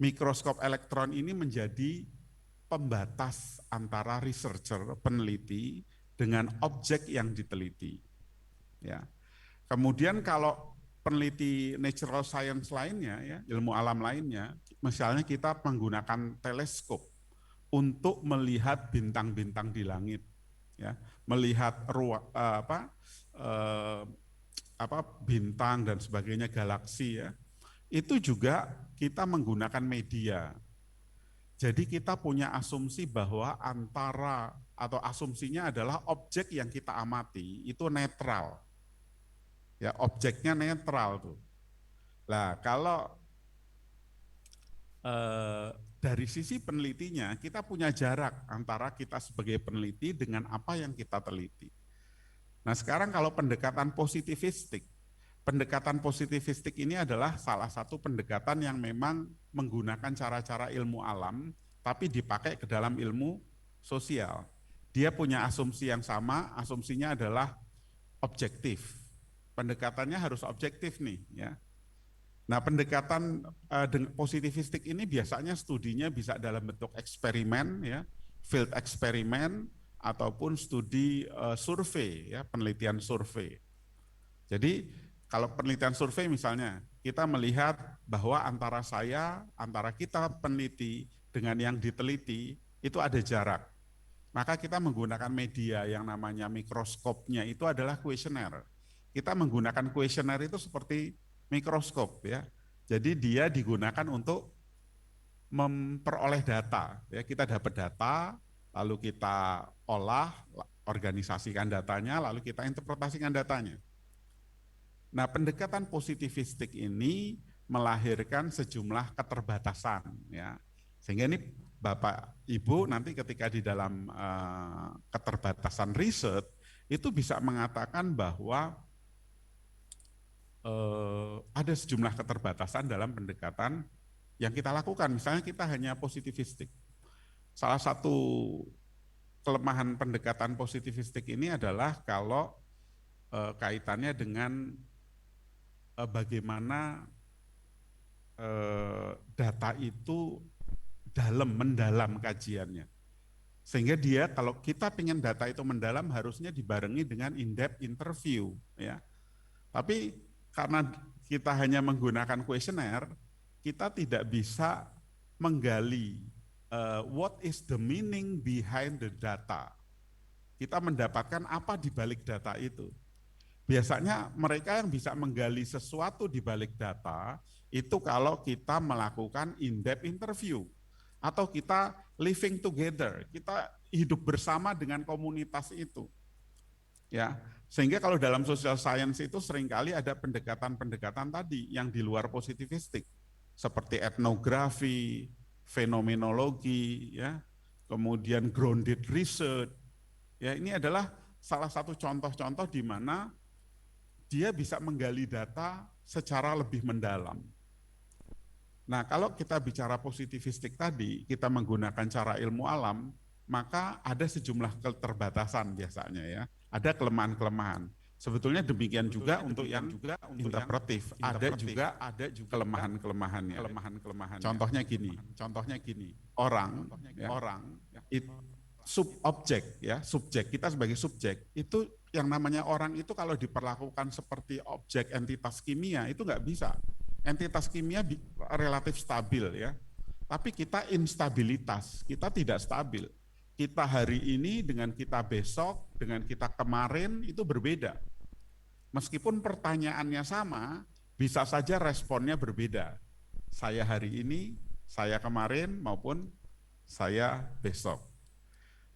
Mikroskop elektron ini menjadi pembatas antara researcher, peneliti, dengan objek yang diteliti. Ya. Kemudian kalau peneliti natural science lainnya, ya, ilmu alam lainnya, misalnya kita menggunakan teleskop untuk melihat bintang-bintang di langit, ya, melihat bintang dan sebagainya, galaksi, ya. Itu juga kita menggunakan media. Jadi kita punya asumsi bahwa asumsinya adalah objek yang kita amati itu netral. Ya, objeknya netral tuh. Nah, kalau dari sisi penelitinya kita punya jarak antara kita sebagai peneliti dengan apa yang kita teliti. Nah, sekarang kalau pendekatan positivistik ini adalah salah satu pendekatan yang memang menggunakan cara-cara ilmu alam, tapi dipakai ke dalam ilmu sosial. Dia punya asumsi yang sama, asumsinya adalah objektif. Pendekatannya harus objektif nih, ya. Nah, pendekatan positivistik ini biasanya studinya bisa dalam bentuk eksperimen, ya, field eksperimen, ataupun studi survei, ya, penelitian survei. Jadi kalau penelitian survei misalnya, kita melihat bahwa antara kita peneliti dengan yang diteliti, itu ada jarak. Maka kita menggunakan media yang namanya mikroskopnya itu adalah kuesioner. Kita menggunakan kuesioner itu seperti mikroskop, ya. Jadi dia digunakan untuk memperoleh data, ya. Kita dapat data, lalu kita olah, organisasikan datanya, lalu kita interpretasikan datanya. Nah, pendekatan positivistik ini melahirkan sejumlah keterbatasan, ya. Sehingga ini Bapak Ibu nanti ketika di dalam keterbatasan riset itu bisa mengatakan bahwa ada sejumlah keterbatasan dalam pendekatan yang kita lakukan. Misalnya kita hanya positivistik. Salah satu kelemahan pendekatan positivistik ini adalah kalau kaitannya dengan bagaimana data itu mendalam kajiannya. Sehingga dia, kalau kita ingin data itu mendalam, harusnya dibarengi dengan in-depth interview, ya. Tapi karena kita hanya menggunakan kuesioner, kita tidak bisa menggali what is the meaning behind the data. Kita mendapatkan apa di balik data itu. Biasanya mereka yang bisa menggali sesuatu di balik data itu kalau kita melakukan in-depth interview atau kita living together, kita hidup bersama dengan komunitas itu. Ya, sehingga kalau dalam social science itu seringkali ada pendekatan-pendekatan tadi yang di luar positivistik, seperti etnografi, fenomenologi, ya, kemudian grounded research. Ya, ini adalah salah satu contoh-contoh di mana dia bisa menggali data secara lebih mendalam. Nah, kalau kita bicara positivistik tadi, kita menggunakan cara ilmu alam, maka ada sejumlah keterbatasan biasanya, ya. Ada kelemahan-kelemahan. Sebetulnya demikian juga untuk yang interpretif. Ada juga kelemahan-kelemahannya. Contohnya gini. Orang subobjek ya, subjek, kita sebagai subjek itu yang namanya orang itu kalau diperlakukan seperti objek entitas kimia itu nggak bisa. Entitas kimia relatif stabil ya, tapi kita instabilitas, kita tidak stabil. Kita hari ini dengan kita besok, dengan kita kemarin itu berbeda. Meskipun pertanyaannya sama, bisa saja responnya berbeda. Saya hari ini, saya kemarin, maupun saya besok.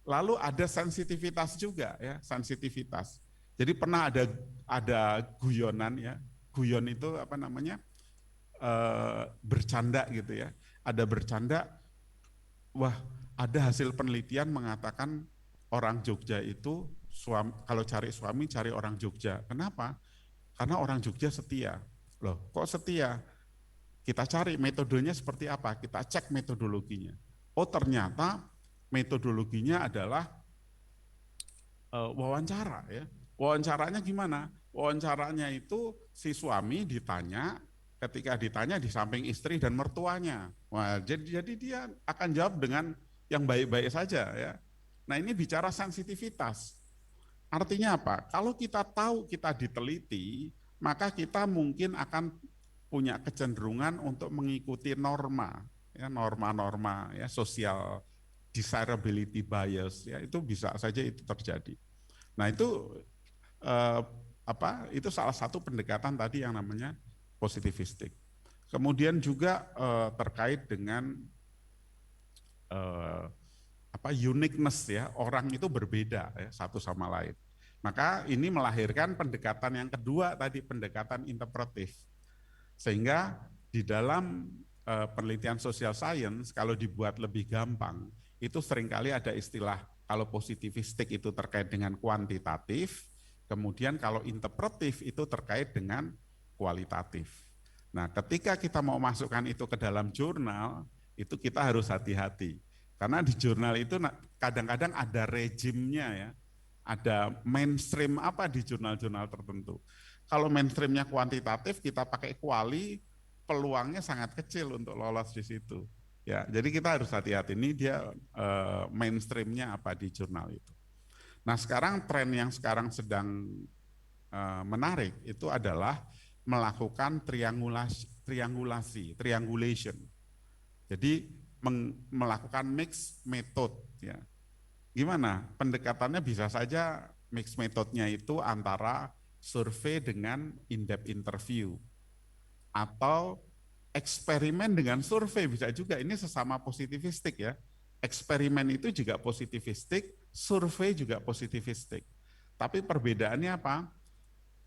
Lalu ada sensitivitas juga ya, sensitivitas. Jadi pernah ada guyonan ya, guyon itu apa namanya, bercanda gitu ya. Ada bercanda, wah ada hasil penelitian mengatakan orang Jogja itu kalau cari suami cari orang Jogja. Kenapa? Karena orang Jogja setia. Loh, kok setia? Kita cari metodenya seperti apa? Kita cek metodologinya. Oh, ternyata metodologinya adalah wawancara ya. Wawancaranya gimana? Wawancaranya itu si suami ditanya, ketika ditanya di samping istri dan mertuanya. Wah, jadi dia akan jawab dengan yang baik-baik saja ya. Nah, ini bicara sensitivitas. Artinya apa? Kalau kita tahu kita diteliti, maka kita mungkin akan punya kecenderungan untuk mengikuti norma, ya, norma-norma ya, social desirability bias ya, itu bisa saja itu terjadi. Nah, itu itu salah satu pendekatan tadi yang namanya positivistik. Kemudian juga terkait dengan uniqueness ya, orang itu berbeda ya, satu sama lain. Maka ini melahirkan pendekatan yang kedua tadi, pendekatan interpretif. Sehingga di dalam penelitian social science kalau dibuat lebih gampang, itu seringkali ada istilah, kalau positivistik itu terkait dengan kuantitatif, kemudian kalau interpretif itu terkait dengan kualitatif. Nah, ketika kita mau masukkan itu ke dalam jurnal, itu kita harus hati-hati. Karena di jurnal itu kadang-kadang ada rejimnya ya, ada mainstream apa di jurnal-jurnal tertentu. Kalau mainstreamnya kuantitatif, kita pakai kuali, peluangnya sangat kecil untuk lolos di situ. Ya, jadi kita harus hati-hati, ini dia mainstreamnya apa di jurnal itu. Nah, sekarang tren yang sekarang sedang menarik itu adalah melakukan triangulation. Jadi melakukan mix method ya. Gimana? Pendekatannya bisa saja mix metodenya itu antara survei dengan in-depth interview atau eksperimen dengan survei, bisa juga. Ini sesama positivistik ya. Eksperimen itu juga positivistik, survei juga positivistik. Tapi perbedaannya apa?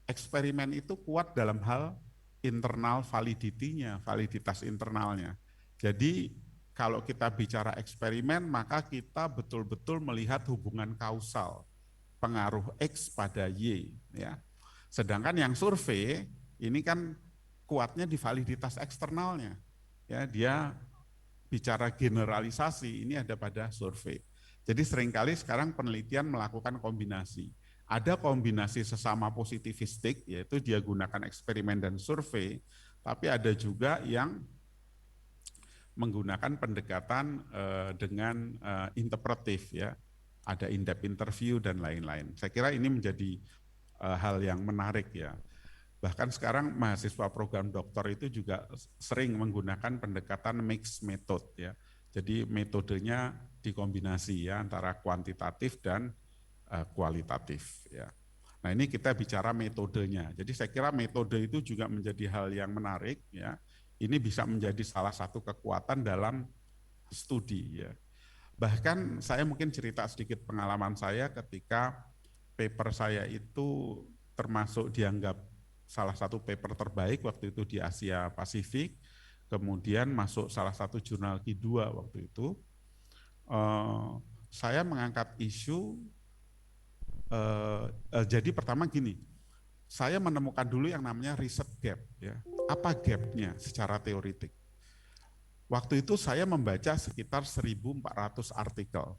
Eksperimen itu kuat dalam hal internal validity-nya, validitas internalnya. Jadi kalau kita bicara eksperimen, maka kita betul-betul melihat hubungan kausal, pengaruh X pada Y. Ya. Sedangkan yang survei, ini kan kuatnya di validitas eksternalnya. Ya, dia bicara generalisasi, ini ada pada survei. Jadi seringkali sekarang penelitian melakukan kombinasi. Ada kombinasi sesama positivistik, yaitu dia gunakan eksperimen dan survei, tapi ada juga yang menggunakan pendekatan dengan interpretif ya, ada in-depth interview dan lain-lain. Saya kira ini menjadi hal yang menarik ya. Bahkan sekarang mahasiswa program doktor itu juga sering menggunakan pendekatan mixed method ya. Jadi metodenya dikombinasi ya antara kuantitatif dan kualitatif ya. Nah, ini kita bicara metodenya. Jadi saya kira metode itu juga menjadi hal yang menarik ya. Ini bisa menjadi salah satu kekuatan dalam studi ya. Bahkan saya mungkin cerita sedikit pengalaman saya ketika paper saya itu termasuk dianggap salah satu paper terbaik waktu itu di Asia Pasifik, kemudian masuk salah satu jurnal Q2 waktu itu. Saya mengangkat isu, jadi pertama gini, saya menemukan dulu yang namanya riset gap ya. Apa gapnya secara teoritik? Waktu itu saya membaca sekitar 1.400 artikel.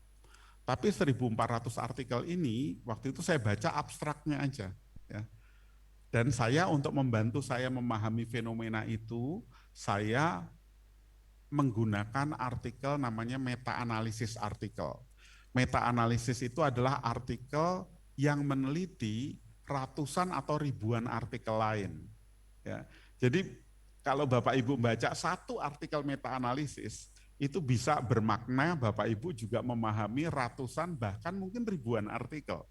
Tapi 1.400 artikel ini waktu itu saya baca abstraknya aja ya. Dan saya untuk membantu saya memahami fenomena itu, saya menggunakan artikel namanya meta-analisis artikel. meta-analisis itu adalah artikel yang meneliti ratusan atau ribuan artikel lain. Ya. Jadi kalau Bapak Ibu membaca satu artikel meta-analisis, itu bisa bermakna Bapak Ibu juga memahami ratusan bahkan mungkin ribuan artikel.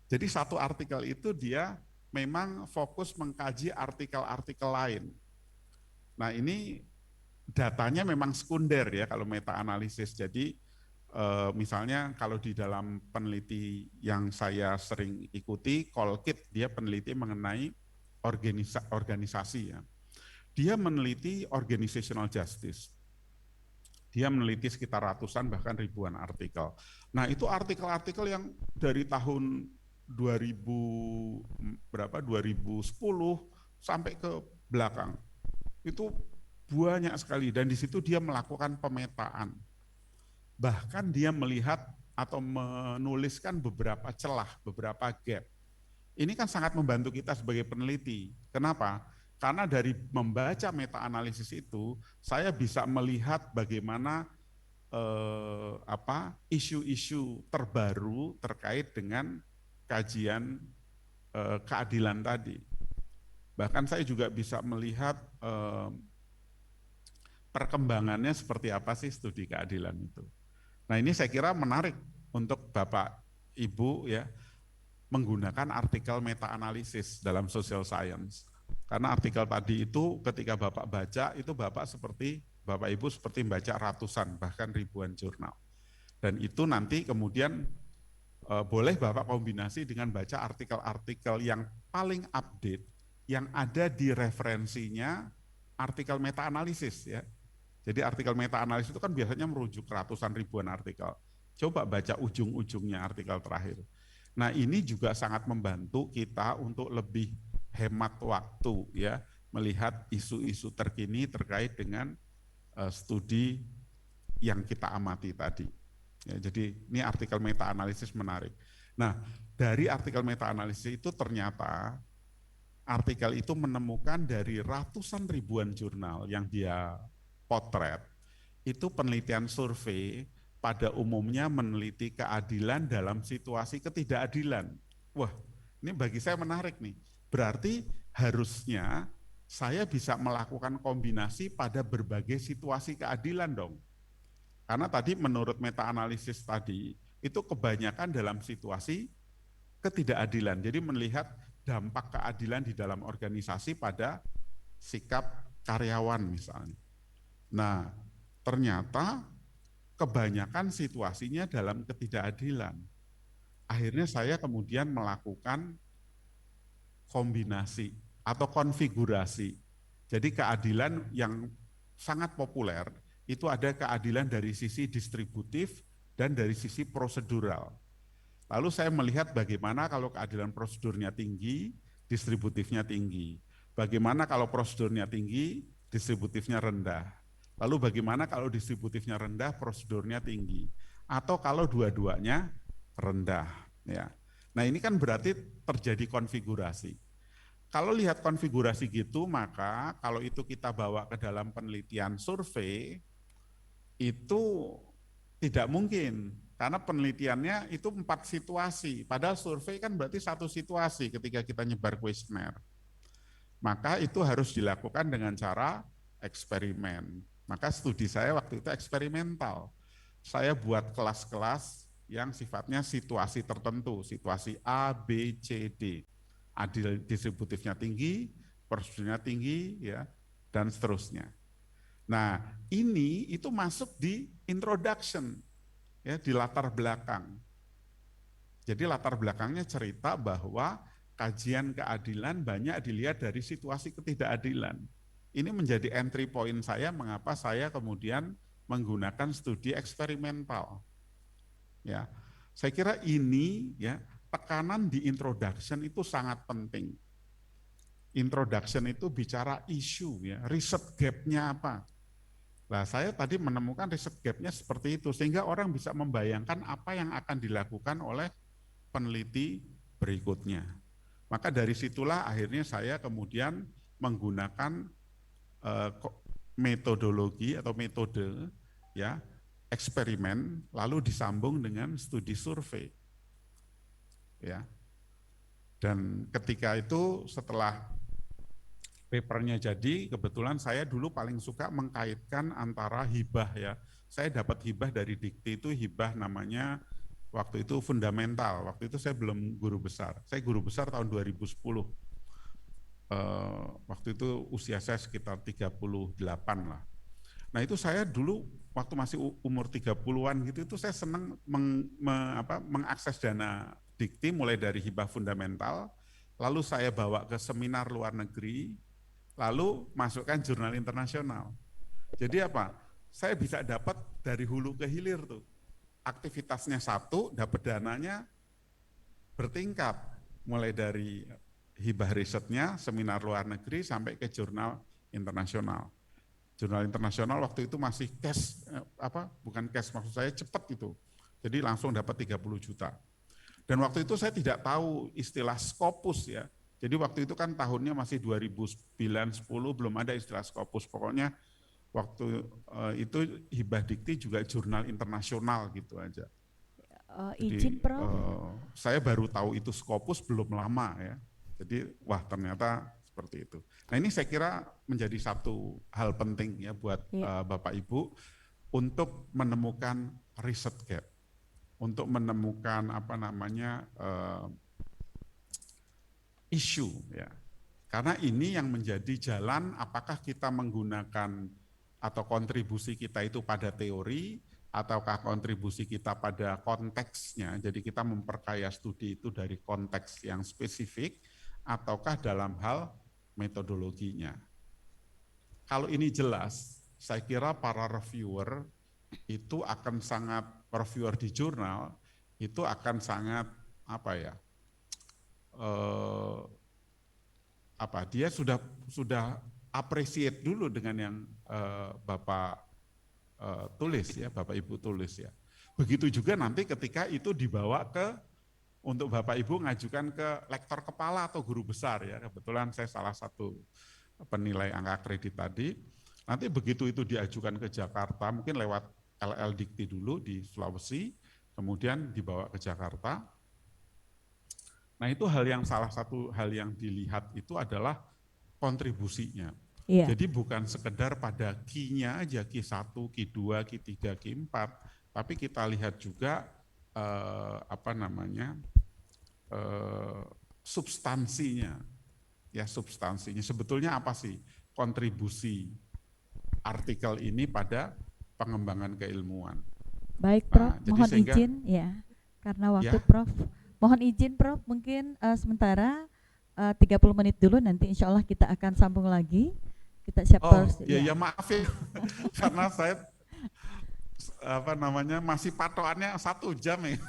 Jadi satu artikel itu dia memang fokus mengkaji artikel-artikel lain. Nah ini datanya memang sekunder ya kalau meta-analisis. Jadi misalnya kalau di dalam peneliti yang saya sering ikuti, Colkit, dia peneliti mengenai organisasi ya. Dia meneliti organizational justice. Dia meneliti sekitar ratusan bahkan ribuan artikel. Nah itu artikel-artikel yang dari tahun 2010 sampai ke belakang. Itu banyak sekali dan di situ dia melakukan pemetaan. Bahkan dia melihat atau menuliskan beberapa celah, beberapa gap. Ini kan sangat membantu kita sebagai peneliti. Kenapa? Karena dari membaca meta-analisis itu, saya bisa melihat bagaimana isu-isu terbaru terkait dengan kajian keadilan tadi. Bahkan saya juga bisa melihat perkembangannya seperti apa sih studi keadilan itu. Nah ini saya kira menarik untuk Bapak Ibu ya menggunakan artikel meta-analisis dalam social science. Karena artikel tadi itu ketika Bapak baca itu Bapak Ibu seperti membaca ratusan bahkan ribuan jurnal. Dan itu nanti kemudian boleh Bapak kombinasi dengan baca artikel-artikel yang paling update yang ada di referensinya artikel meta-analisis ya. Jadi artikel meta-analisis itu kan biasanya merujuk ratusan ribuan artikel. Coba baca ujung-ujungnya artikel terakhir. Nah ini juga sangat membantu kita untuk lebih hemat waktu ya, melihat isu-isu terkini terkait dengan studi yang kita amati tadi. Ya, jadi ini artikel meta-analisis menarik. Nah dari artikel meta-analisis itu ternyata artikel itu menemukan dari ratusan ribuan jurnal yang dia potret, itu penelitian survei pada umumnya meneliti keadilan dalam situasi ketidakadilan. Wah, ini bagi saya menarik nih. Berarti harusnya saya bisa melakukan kombinasi pada berbagai situasi keadilan dong. Karena tadi menurut meta-analisis tadi, itu kebanyakan dalam situasi ketidakadilan. Jadi melihat dampak keadilan di dalam organisasi pada sikap karyawan misalnya. Nah, ternyata kebanyakan situasinya dalam ketidakadilan. Akhirnya saya kemudian melakukan kombinasi atau konfigurasi. Jadi keadilan yang sangat populer itu ada keadilan dari sisi distributif dan dari sisi prosedural. Lalu saya melihat bagaimana kalau keadilan prosedurnya tinggi, distributifnya tinggi. Bagaimana kalau prosedurnya tinggi, distributifnya rendah. Lalu bagaimana kalau distributifnya rendah, prosedurnya tinggi, atau kalau dua-duanya rendah, ya. Nah ini kan berarti terjadi konfigurasi. Kalau lihat konfigurasi gitu, maka kalau itu kita bawa ke dalam penelitian survei, itu tidak mungkin, karena penelitiannya itu 4 situasi, padahal survei kan berarti 1 situasi ketika kita nyebar kuesioner. Maka itu harus dilakukan dengan cara eksperimen. Maka studi saya waktu itu eksperimental. Saya buat kelas-kelas yang sifatnya situasi tertentu, situasi A, B, C, D. Adil distributifnya tinggi, prosedurnya tinggi, ya, dan seterusnya. Nah, ini itu masuk di introduction, ya, di latar belakang. Jadi latar belakangnya cerita bahwa kajian keadilan banyak dilihat dari situasi ketidakadilan. Ini menjadi entry point saya mengapa saya kemudian menggunakan studi eksperimental. Ya, saya kira ini ya tekanan di introduction itu sangat penting. Introduction itu bicara isu ya, riset gap-nya apa. Nah, saya tadi menemukan riset gap-nya seperti itu sehingga orang bisa membayangkan apa yang akan dilakukan oleh peneliti berikutnya. Maka dari situlah akhirnya saya kemudian menggunakan metodologi atau metode ya eksperimen lalu disambung dengan studi survei. Ya. Dan ketika itu setelah papernya jadi, kebetulan saya dulu paling suka mengkaitkan antara hibah ya. Saya dapat hibah dari Dikti, itu hibah namanya waktu itu fundamental. Waktu itu saya belum guru besar. Saya guru besar tahun 2010. Waktu itu usia saya sekitar 38 lah. Nah itu saya dulu waktu masih umur 30-an gitu, itu saya senang mengakses dana Dikti mulai dari hibah fundamental, lalu saya bawa ke seminar luar negeri, lalu masukkan jurnal internasional. Jadi apa? Saya bisa dapat dari hulu ke hilir tuh. Aktivitasnya satu, dapat dananya bertingkat. Mulai dari hibah risetnya, seminar luar negeri, sampai ke jurnal internasional. Jurnal internasional waktu itu masih cash, bukan cash, maksud saya cepat itu. Jadi langsung dapat 30 juta. Dan waktu itu saya tidak tahu istilah Scopus ya. Jadi waktu itu kan tahunnya masih 2009-10, belum ada istilah Scopus. Pokoknya waktu itu hibah Dikti juga jurnal internasional gitu aja. Izin Prof. Saya baru tahu itu Scopus belum lama ya. Jadi wah ternyata seperti itu. Nah ini saya kira menjadi satu hal penting ya buat Bapak Ibu untuk menemukan riset gap, untuk menemukan isu ya. Karena ini yang menjadi jalan apakah kita menggunakan atau kontribusi kita itu pada teori ataukah kontribusi kita pada konteksnya. Jadi kita memperkaya studi itu dari konteks yang spesifik ataukah dalam hal metodologinya. Kalau ini jelas, saya kira para reviewer itu akan sangat, reviewer di jurnal itu akan sangat dia sudah appreciate dulu dengan yang Bapak tulis ya, Bapak Ibu tulis ya. Begitu juga nanti ketika itu dibawa untuk Bapak Ibu ngajukan ke lektor kepala atau guru besar ya. Kebetulan saya salah satu penilai angka kredit tadi. Nanti begitu itu diajukan ke Jakarta, mungkin lewat LL Dikti dulu di Sulawesi, kemudian dibawa ke Jakarta. Nah itu salah satu hal yang dilihat itu adalah kontribusinya. Yeah. Jadi bukan sekedar pada key-nya aja, Q1, Q2, Q3, Q4, tapi kita lihat juga substansinya. Ya substansinya. Sebetulnya apa sih kontribusi artikel ini pada pengembangan keilmuan? Baik Prof, mohon izin ya, karena waktu ya. Prof. Mohon izin Prof, mungkin sementara 30 menit dulu, nanti insya Allah kita akan sambung lagi. Kita siap ya maaf ya, karena saya masih patokannya 1 jam ya.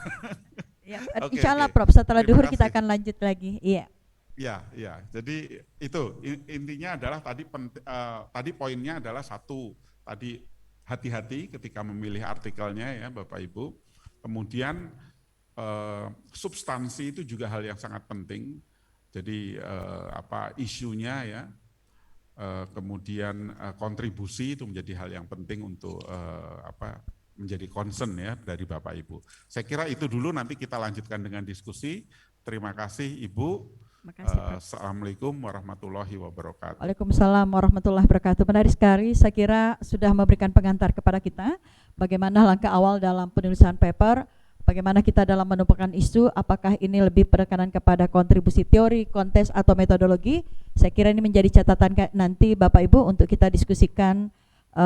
Ya, insya Allah Prof, setelah duhur kita akan lanjut lagi. Iya. Ya. Jadi itu intinya adalah tadi poinnya adalah satu, tadi hati-hati ketika memilih artikelnya ya Bapak Ibu. Kemudian substansi itu juga hal yang sangat penting. Jadi isunya ya. Kemudian kontribusi itu menjadi hal yang penting untuk menjadi concern ya dari Bapak Ibu. Saya kira itu dulu, nanti kita lanjutkan dengan diskusi. Terima kasih Ibu. Assalamualaikum warahmatullahi wabarakatuh. Waalaikumsalam warahmatullahi wabarakatuh. Menarik sekali, saya kira sudah memberikan pengantar kepada kita bagaimana langkah awal dalam penulisan paper, bagaimana kita dalam menemukan isu, apakah ini lebih penekanan kepada kontribusi teori, konteks, atau metodologi. Saya kira ini menjadi catatan nanti Bapak Ibu untuk kita diskusikan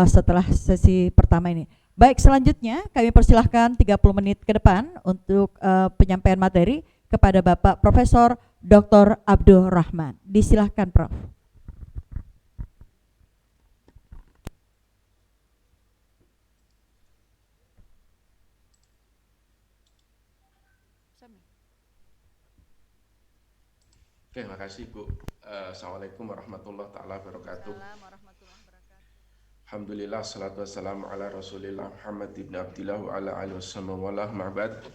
setelah sesi pertama ini. Baik, selanjutnya kami persilahkan 30 menit ke depan untuk penyampaian materi kepada Bapak Profesor Dr. Abdurrahman. Disilahkan Prof. Oke, makasih Bu. Assalamualaikum warahmatullahi wabarakatuh. Alhamdulillah, salatu wassalamu ala rasulillah Muhammad ibn Abdillah wa ala alihi wasallam wa ala ma'bad.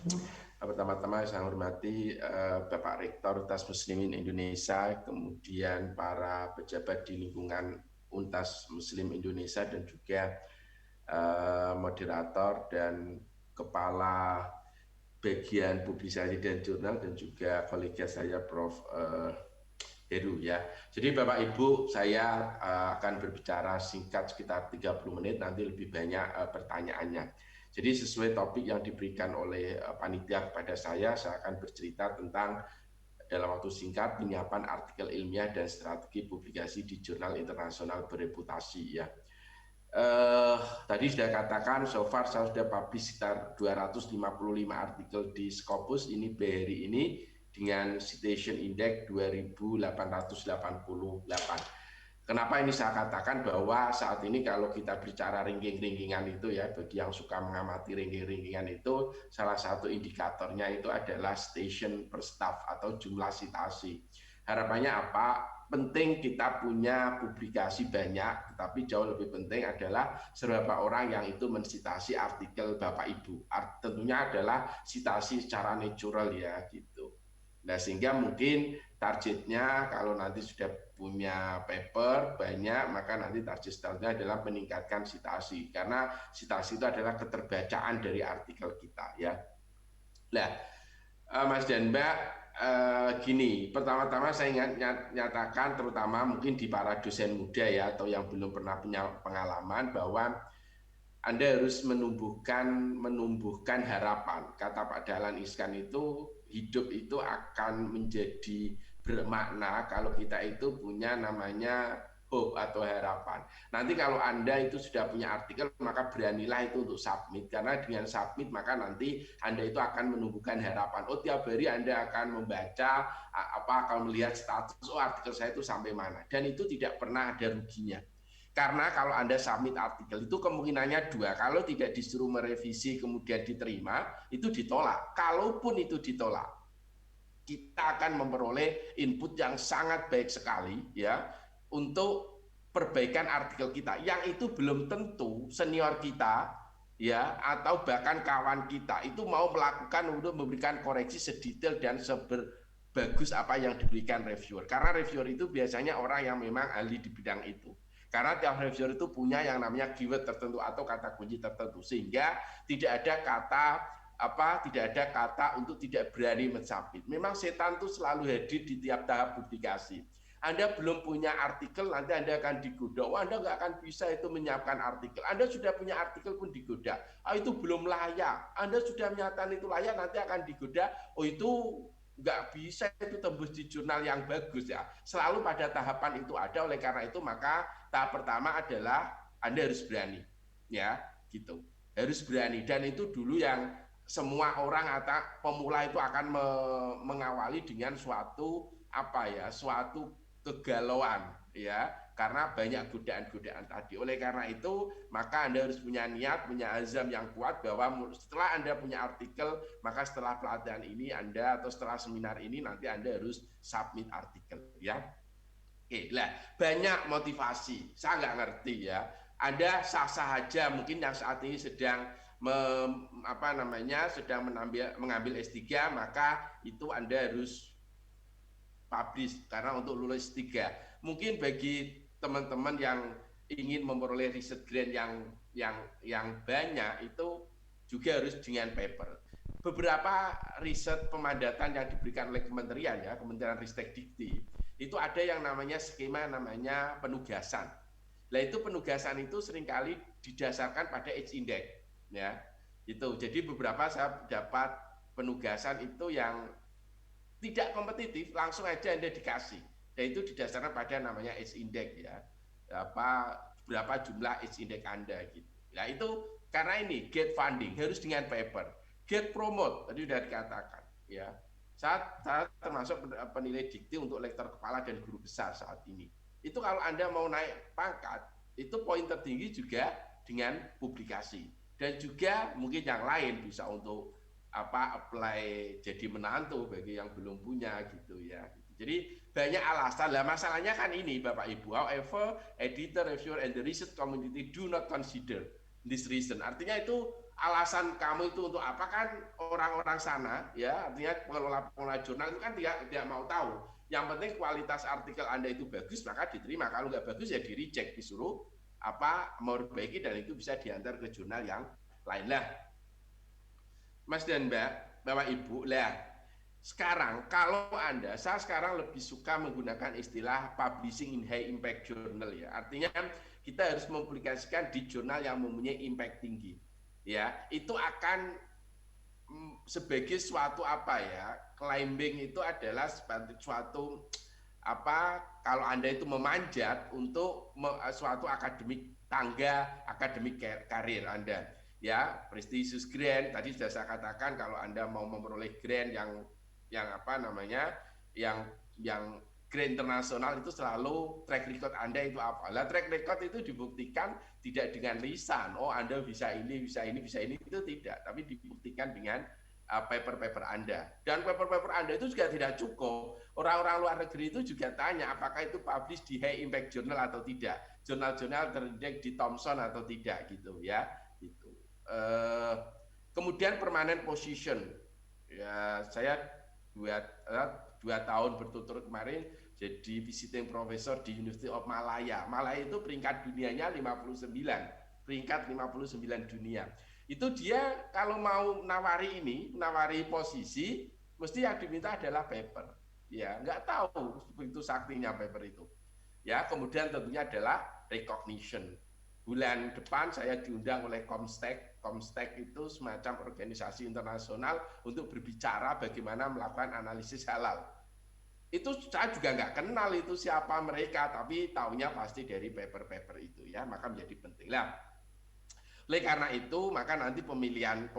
Pertama-tama saya hormati Bapak Rektor Untas Muslimin Indonesia, kemudian para pejabat di lingkungan Untas Muslim Indonesia, dan juga moderator dan kepala bagian publikasi dan jurnal, dan juga kolega saya Prof. Heru ya. Jadi Bapak Ibu, saya akan berbicara singkat sekitar 30 menit, nanti lebih banyak pertanyaannya. Jadi sesuai topik yang diberikan oleh panitia kepada saya akan bercerita tentang dalam waktu singkat penyiapan artikel ilmiah dan strategi publikasi di jurnal internasional bereputasi ya. Tadi sudah katakan, so far saya sudah publish sekitar 255 artikel di Scopus ini BRI ini dengan citation index 2888. Kenapa ini saya katakan bahwa saat ini kalau kita bicara ranking-rankingan itu ya, bagi yang suka mengamati ranking-rankingan itu, salah satu indikatornya itu adalah citation per staff atau jumlah citasi. Harapannya apa? Penting kita punya publikasi banyak, tetapi jauh lebih penting adalah seberapa orang yang itu mensitasi artikel Bapak Ibu. Tentunya adalah citasi secara natural ya gitu. Nah, sehingga mungkin targetnya kalau nanti sudah punya paper banyak, maka nanti target selanjutnya adalah meningkatkan citasi, karena citasi itu adalah keterbacaan dari artikel kita ya. Nah, Mas dan Mbak, gini, pertama-tama saya nyatakan terutama mungkin di para dosen muda ya, atau yang belum pernah punya pengalaman, bahwa Anda harus menumbuhkan harapan. Kata Pak Dahlan Iskan itu, hidup itu akan menjadi bermakna kalau kita itu punya namanya hope atau harapan. Nanti kalau Anda itu sudah punya artikel, maka beranilah itu untuk submit, karena dengan submit maka nanti Anda itu akan menumbuhkan harapan. Oh, tiap hari Anda akan membaca akan melihat status, oh artikel saya itu sampai mana, dan itu tidak pernah ada ruginya. Karena kalau Anda submit artikel itu kemungkinannya dua, kalau tidak disuruh merevisi kemudian diterima, itu ditolak. Kalaupun itu ditolak, kita akan memperoleh input yang sangat baik sekali ya untuk perbaikan artikel kita, yang itu belum tentu senior kita ya atau bahkan kawan kita itu mau melakukan untuk memberikan koreksi sedetail dan sebagus apa yang diberikan reviewer. Karena reviewer itu biasanya orang yang memang ahli di bidang itu. Karena tiap reviewer itu punya yang namanya keyword tertentu atau kata kunci tertentu, sehingga tidak ada kata untuk tidak berani mensubmit. Memang setan itu selalu hadir di tiap tahap publikasi. Anda belum punya artikel, nanti Anda akan digoda. Oh, Anda nggak akan bisa itu menyiapkan artikel. Anda sudah punya artikel pun digoda. Oh, itu belum layak. Anda sudah menyatakan itu layak, nanti akan digoda. Oh, itu nggak bisa itu tembus di jurnal yang bagus ya. Selalu pada tahapan itu ada. Oleh karena itu maka tahap pertama adalah Anda harus berani ya gitu, harus berani. Dan itu dulu yang semua orang atau pemula itu akan mengawali dengan suatu suatu kegalauan ya, karena banyak godaan-godaan tadi. Oleh karena itu maka Anda harus punya niat, punya azam yang kuat bahwa setelah Anda punya artikel, maka setelah pelatihan ini Anda atau setelah seminar ini nanti Anda harus submit artikel ya. Oke, lah banyak motivasi. Saya nggak ngerti ya. Anda sah-sah aja mungkin yang saat ini sedang sedang mengambil S3, maka itu Anda harus publish karena untuk lulus S3. Mungkin bagi teman-teman yang ingin memperoleh riset grant yang banyak itu juga harus dengan paper. Beberapa riset pemadatan yang diberikan oleh kementerian ya, Kementerian Ristek Dikti, itu ada yang namanya skema namanya penugasan. Nah, itu penugasan itu seringkali didasarkan pada age index ya. Itu. Jadi beberapa saya dapat penugasan itu yang tidak kompetitif, langsung aja Anda dikasih. Dan itu didasarkan pada namanya age index ya. Berapa jumlah age index Anda gitu. Nah, itu karena ini get funding harus dengan paper. Get promote tadi sudah dikatakan ya. Saya termasuk penilai dikti untuk lektor kepala dan guru besar saat ini. Itu kalau Anda mau naik pangkat, itu poin tertinggi juga dengan publikasi. Dan juga mungkin yang lain bisa untuk apply jadi menantu bagi yang belum punya gitu ya. Jadi banyak alasan. Lah masalahnya kan ini Bapak Ibu, however editor, reviewer and the research community do not consider this reason. Artinya itu alasan kamu itu untuk apa, kan orang-orang sana ya, artinya pengelola jurnal itu kan tidak mau tahu. Yang penting kualitas artikel Anda itu bagus maka diterima, kalau nggak bagus ya di reject, disuruh memperbaiki dan itu bisa diantar ke jurnal yang lain. Lah, Mas dan Mbak, Bapak Ibu, lah sekarang kalau saya sekarang lebih suka menggunakan istilah publishing in high impact journal ya. Artinya kita harus mempublikasikan di jurnal yang mempunyai impact tinggi. Ya, itu akan sebagai suatu climbing itu adalah seperti suatu kalau Anda itu memanjat untuk suatu akademik karir Anda. Ya, prestisius grant tadi sudah saya katakan, kalau Anda mau memperoleh grant yang grant internasional itu selalu track record Anda itu apa? Lah, track record itu dibuktikan tidak dengan lisan, Anda bisa ini itu tidak, tapi dibuktikan dengan paper-paper Anda. Dan paper-paper Anda itu juga tidak cukup. Orang-orang luar negeri itu juga tanya apakah itu publish di high impact journal atau tidak. Jurnal-jurnal terindeks di Thomson atau tidak gitu ya. Gitu. Kemudian permanent position. Ya, saya 2 tahun berturut-turut kemarin jadi visiting professor di University of Malaya. Malaya itu peringkat dunianya 59, peringkat 59 dunia. Itu dia kalau mau nawari posisi, mesti yang diminta adalah paper. Ya, nggak tahu begitu saktinya paper itu. Ya, kemudian tentunya adalah recognition. Bulan depan saya diundang oleh Comstek. Comstek itu semacam organisasi internasional untuk berbicara bagaimana melakukan analisis halal. Itu saya juga nggak kenal itu siapa mereka, tapi taunya pasti dari paper-paper itu ya, maka menjadi penting lah. Oleh karena itu, maka nanti pemilihan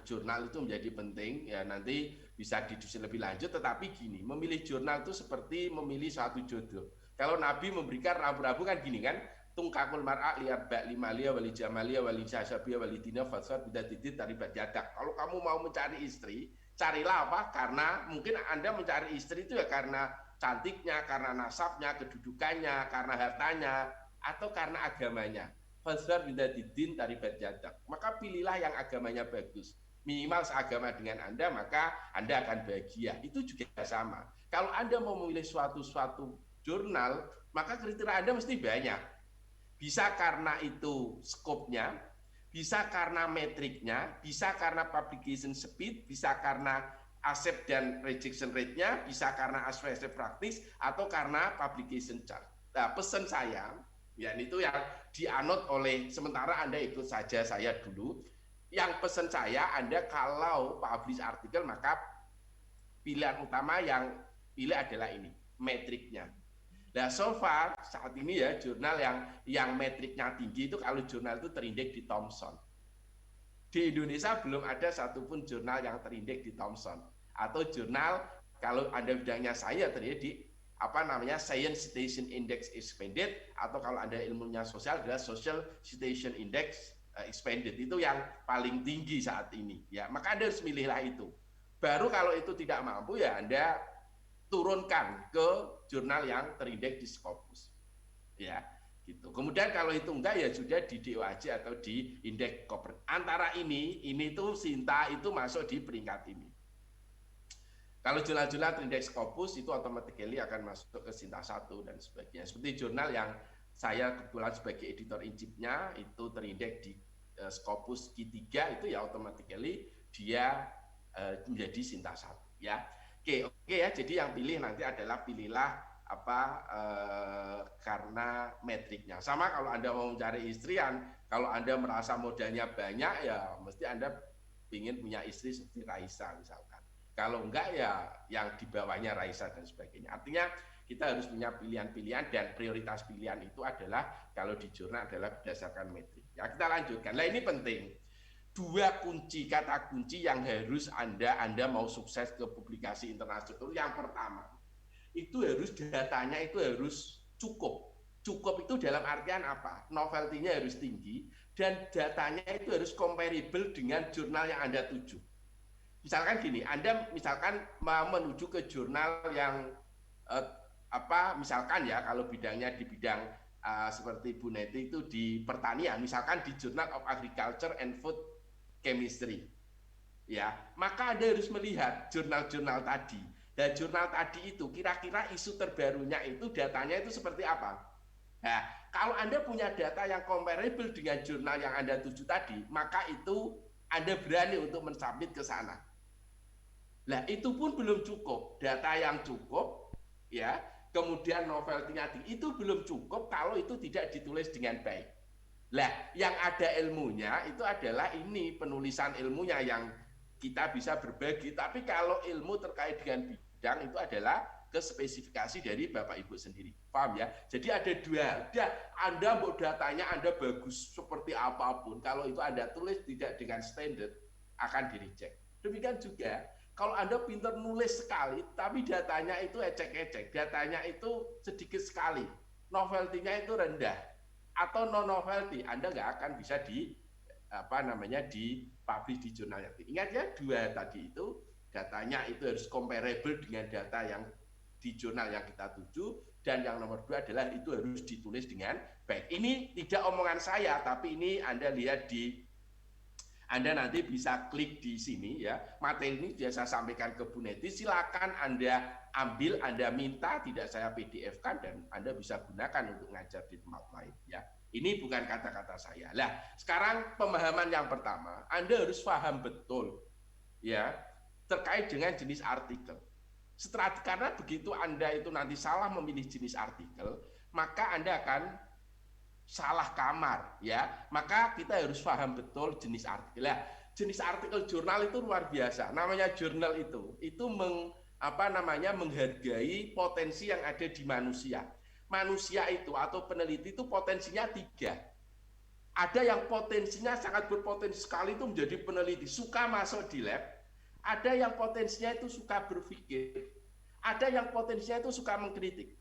jurnal itu menjadi penting ya, nanti bisa didiskusi lebih lanjut. Tetapi gini, memilih jurnal itu seperti memilih suatu jodoh. Kalau Nabi memberikan rambu-rambu kan gini kan, tungkakul mar'a li'arba' limalia wali jamalia wali syasabiya wali dina fasad bidadidid taribat yadak. Kalau kamu mau mencari istri, carilah apa? Karena mungkin Anda mencari istri itu ya karena cantiknya, karena nasabnya, kedudukannya, karena hartanya, atau karena agamanya. Fasad bidadidin taribat yadak. Maka pilihlah yang agamanya bagus. Minimal seagama dengan Anda, maka Anda akan bahagia. Itu juga sama. Kalau Anda mau memilih suatu jurnal, maka kriteria Anda mesti banyak. Bisa karena itu skopnya, bisa karena metriknya, bisa karena publication speed, bisa karena accept dan rejection rate-nya, bisa karena aspect practice, atau karena publication chart. Nah, pesan saya, ya itu yang dianut oleh, sementara Anda ikut saja saya dulu, yang pesan saya, Anda kalau publish artikel, maka pilihan utama yang pilih adalah ini, metriknya. Nah, so far saat ini ya jurnal yang metriknya tinggi itu kalau jurnal itu terindeks di Thomson. Di Indonesia belum ada satupun jurnal yang terindeks di Thomson. Atau jurnal kalau Anda bidangnya saya terindeks di Science Citation Index Expanded, atau kalau Anda ilmunya sosial adalah Social Citation Index Expanded. Itu yang paling tinggi saat ini. Ya, maka Anda harus milihlah itu. Baru kalau itu tidak mampu ya Anda turunkan ke jurnal yang terindeks di Scopus, ya, gitu. Kemudian kalau itu enggak ya sudah di DOAJ atau di indeks Cochrane. Antara ini tuh Sinta itu masuk di peringkat ini. Kalau jurnal-jurnal terindeks Scopus itu automatically akan masuk ke Sinta 1 dan sebagainya. Seperti jurnal yang saya kebetulan sebagai editor in chief-nya itu terindeks di Scopus Q3 itu ya automatically dia menjadi Sinta 1, ya. Oke ya, jadi yang pilih nanti adalah pilihlah karena metriknya. Sama kalau Anda mau mencari istrian, kalau Anda merasa modalnya banyak ya mesti Anda ingin punya istri seperti Raisa misalkan. Kalau enggak ya yang di bawahnya Raisa dan sebagainya. Artinya kita harus punya pilihan-pilihan dan prioritas pilihan itu adalah kalau di jurnal adalah berdasarkan metrik. Ya, kita lanjutkan. Nah, ini penting. 2 kata kunci yang harus Anda mau sukses ke publikasi internasional. Yang pertama, itu harus datanya itu harus cukup. Cukup itu dalam artian apa? Novelty-nya harus tinggi dan datanya itu harus comparable dengan jurnal yang Anda tuju. Misalkan gini, Anda misalkan mau menuju ke jurnal yang misalkan ya kalau bidangnya di bidang seperti Bu Neti itu di pertanian, misalkan di Journal of Agriculture and Food Chemistry, ya, maka Anda harus melihat jurnal-jurnal tadi. Dan jurnal tadi itu kira-kira isu terbarunya itu datanya itu seperti apa. Nah, kalau Anda punya data yang comparable dengan jurnal yang Anda tuju tadi, maka itu Anda berani untuk mensubmit ke sana. Nah, itu pun belum cukup. Data yang cukup, ya, kemudian novelty-nya tinggi, itu belum cukup kalau itu tidak ditulis dengan baik. Nah, yang ada ilmunya itu adalah ini penulisan ilmunya yang kita bisa berbagi. Tapi kalau ilmu terkait dengan bidang itu adalah ke spesifikasi dari Bapak Ibu sendiri. Paham ya? Jadi ada dua. Anda mau datanya Anda bagus seperti apapun, kalau itu Anda tulis tidak dengan standar, akan di-reject. Demikian juga, kalau Anda pintar nulis sekali, tapi datanya itu ecek-ecek, datanya itu sedikit sekali, novelty-nya itu rendah, atau non-novelty, Anda nggak akan bisa di-publish di jurnal yang tinggi. Ingat ya, dua tadi itu, datanya itu harus comparable dengan data yang di jurnal yang kita tuju, dan yang nomor dua adalah itu harus ditulis dengan baik. Ini tidak omongan saya, tapi ini Anda lihat Anda nanti bisa klik di sini ya. Materi ini sudah saya sampaikan ke Bu Neti, silakan Anda ambil, Anda minta, tidak saya PDF-kan, dan Anda bisa gunakan untuk ngajar di tempat lain ya. Ini bukan kata-kata saya. Nah, sekarang pemahaman yang pertama, Anda harus paham betul ya terkait dengan jenis artikel. Karena begitu Anda itu nanti salah memilih jenis artikel, maka Anda akan salah kamar ya. Maka kita harus paham betul jenis artikel. Nah, jenis artikel jurnal itu luar biasa. Namanya jurnal itu menghargai potensi yang ada di manusia. Manusia itu atau peneliti itu potensinya 3. Ada yang potensinya sangat berpotensi sekali itu menjadi peneliti, suka masuk di lab. Ada yang potensinya itu suka berpikir. Ada yang potensinya itu suka mengkritik.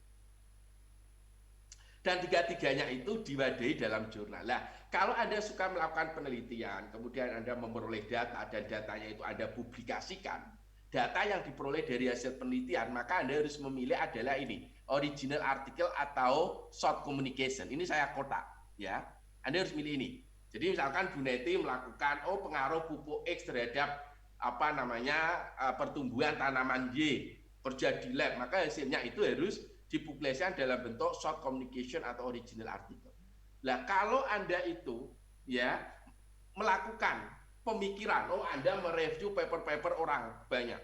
Dan 3-tiganya itu diwadahi dalam jurnal. Nah, kalau Anda suka melakukan penelitian, kemudian Anda memperoleh data dan datanya itu Anda publikasikan, data yang diperoleh dari hasil penelitian, maka Anda harus memilih adalah ini, original article atau short communication. Ini saya kotak, ya. Anda harus milih ini. Jadi misalkan Bu Neti melakukan pengaruh pupuk X terhadap pertumbuhan tanaman Y, kerja di lab, maka hasilnya itu harus dipublikasikan dalam bentuk short communication atau original article. Nah, kalau Anda itu ya melakukan pemikiran, Anda mereview paper-paper orang banyak,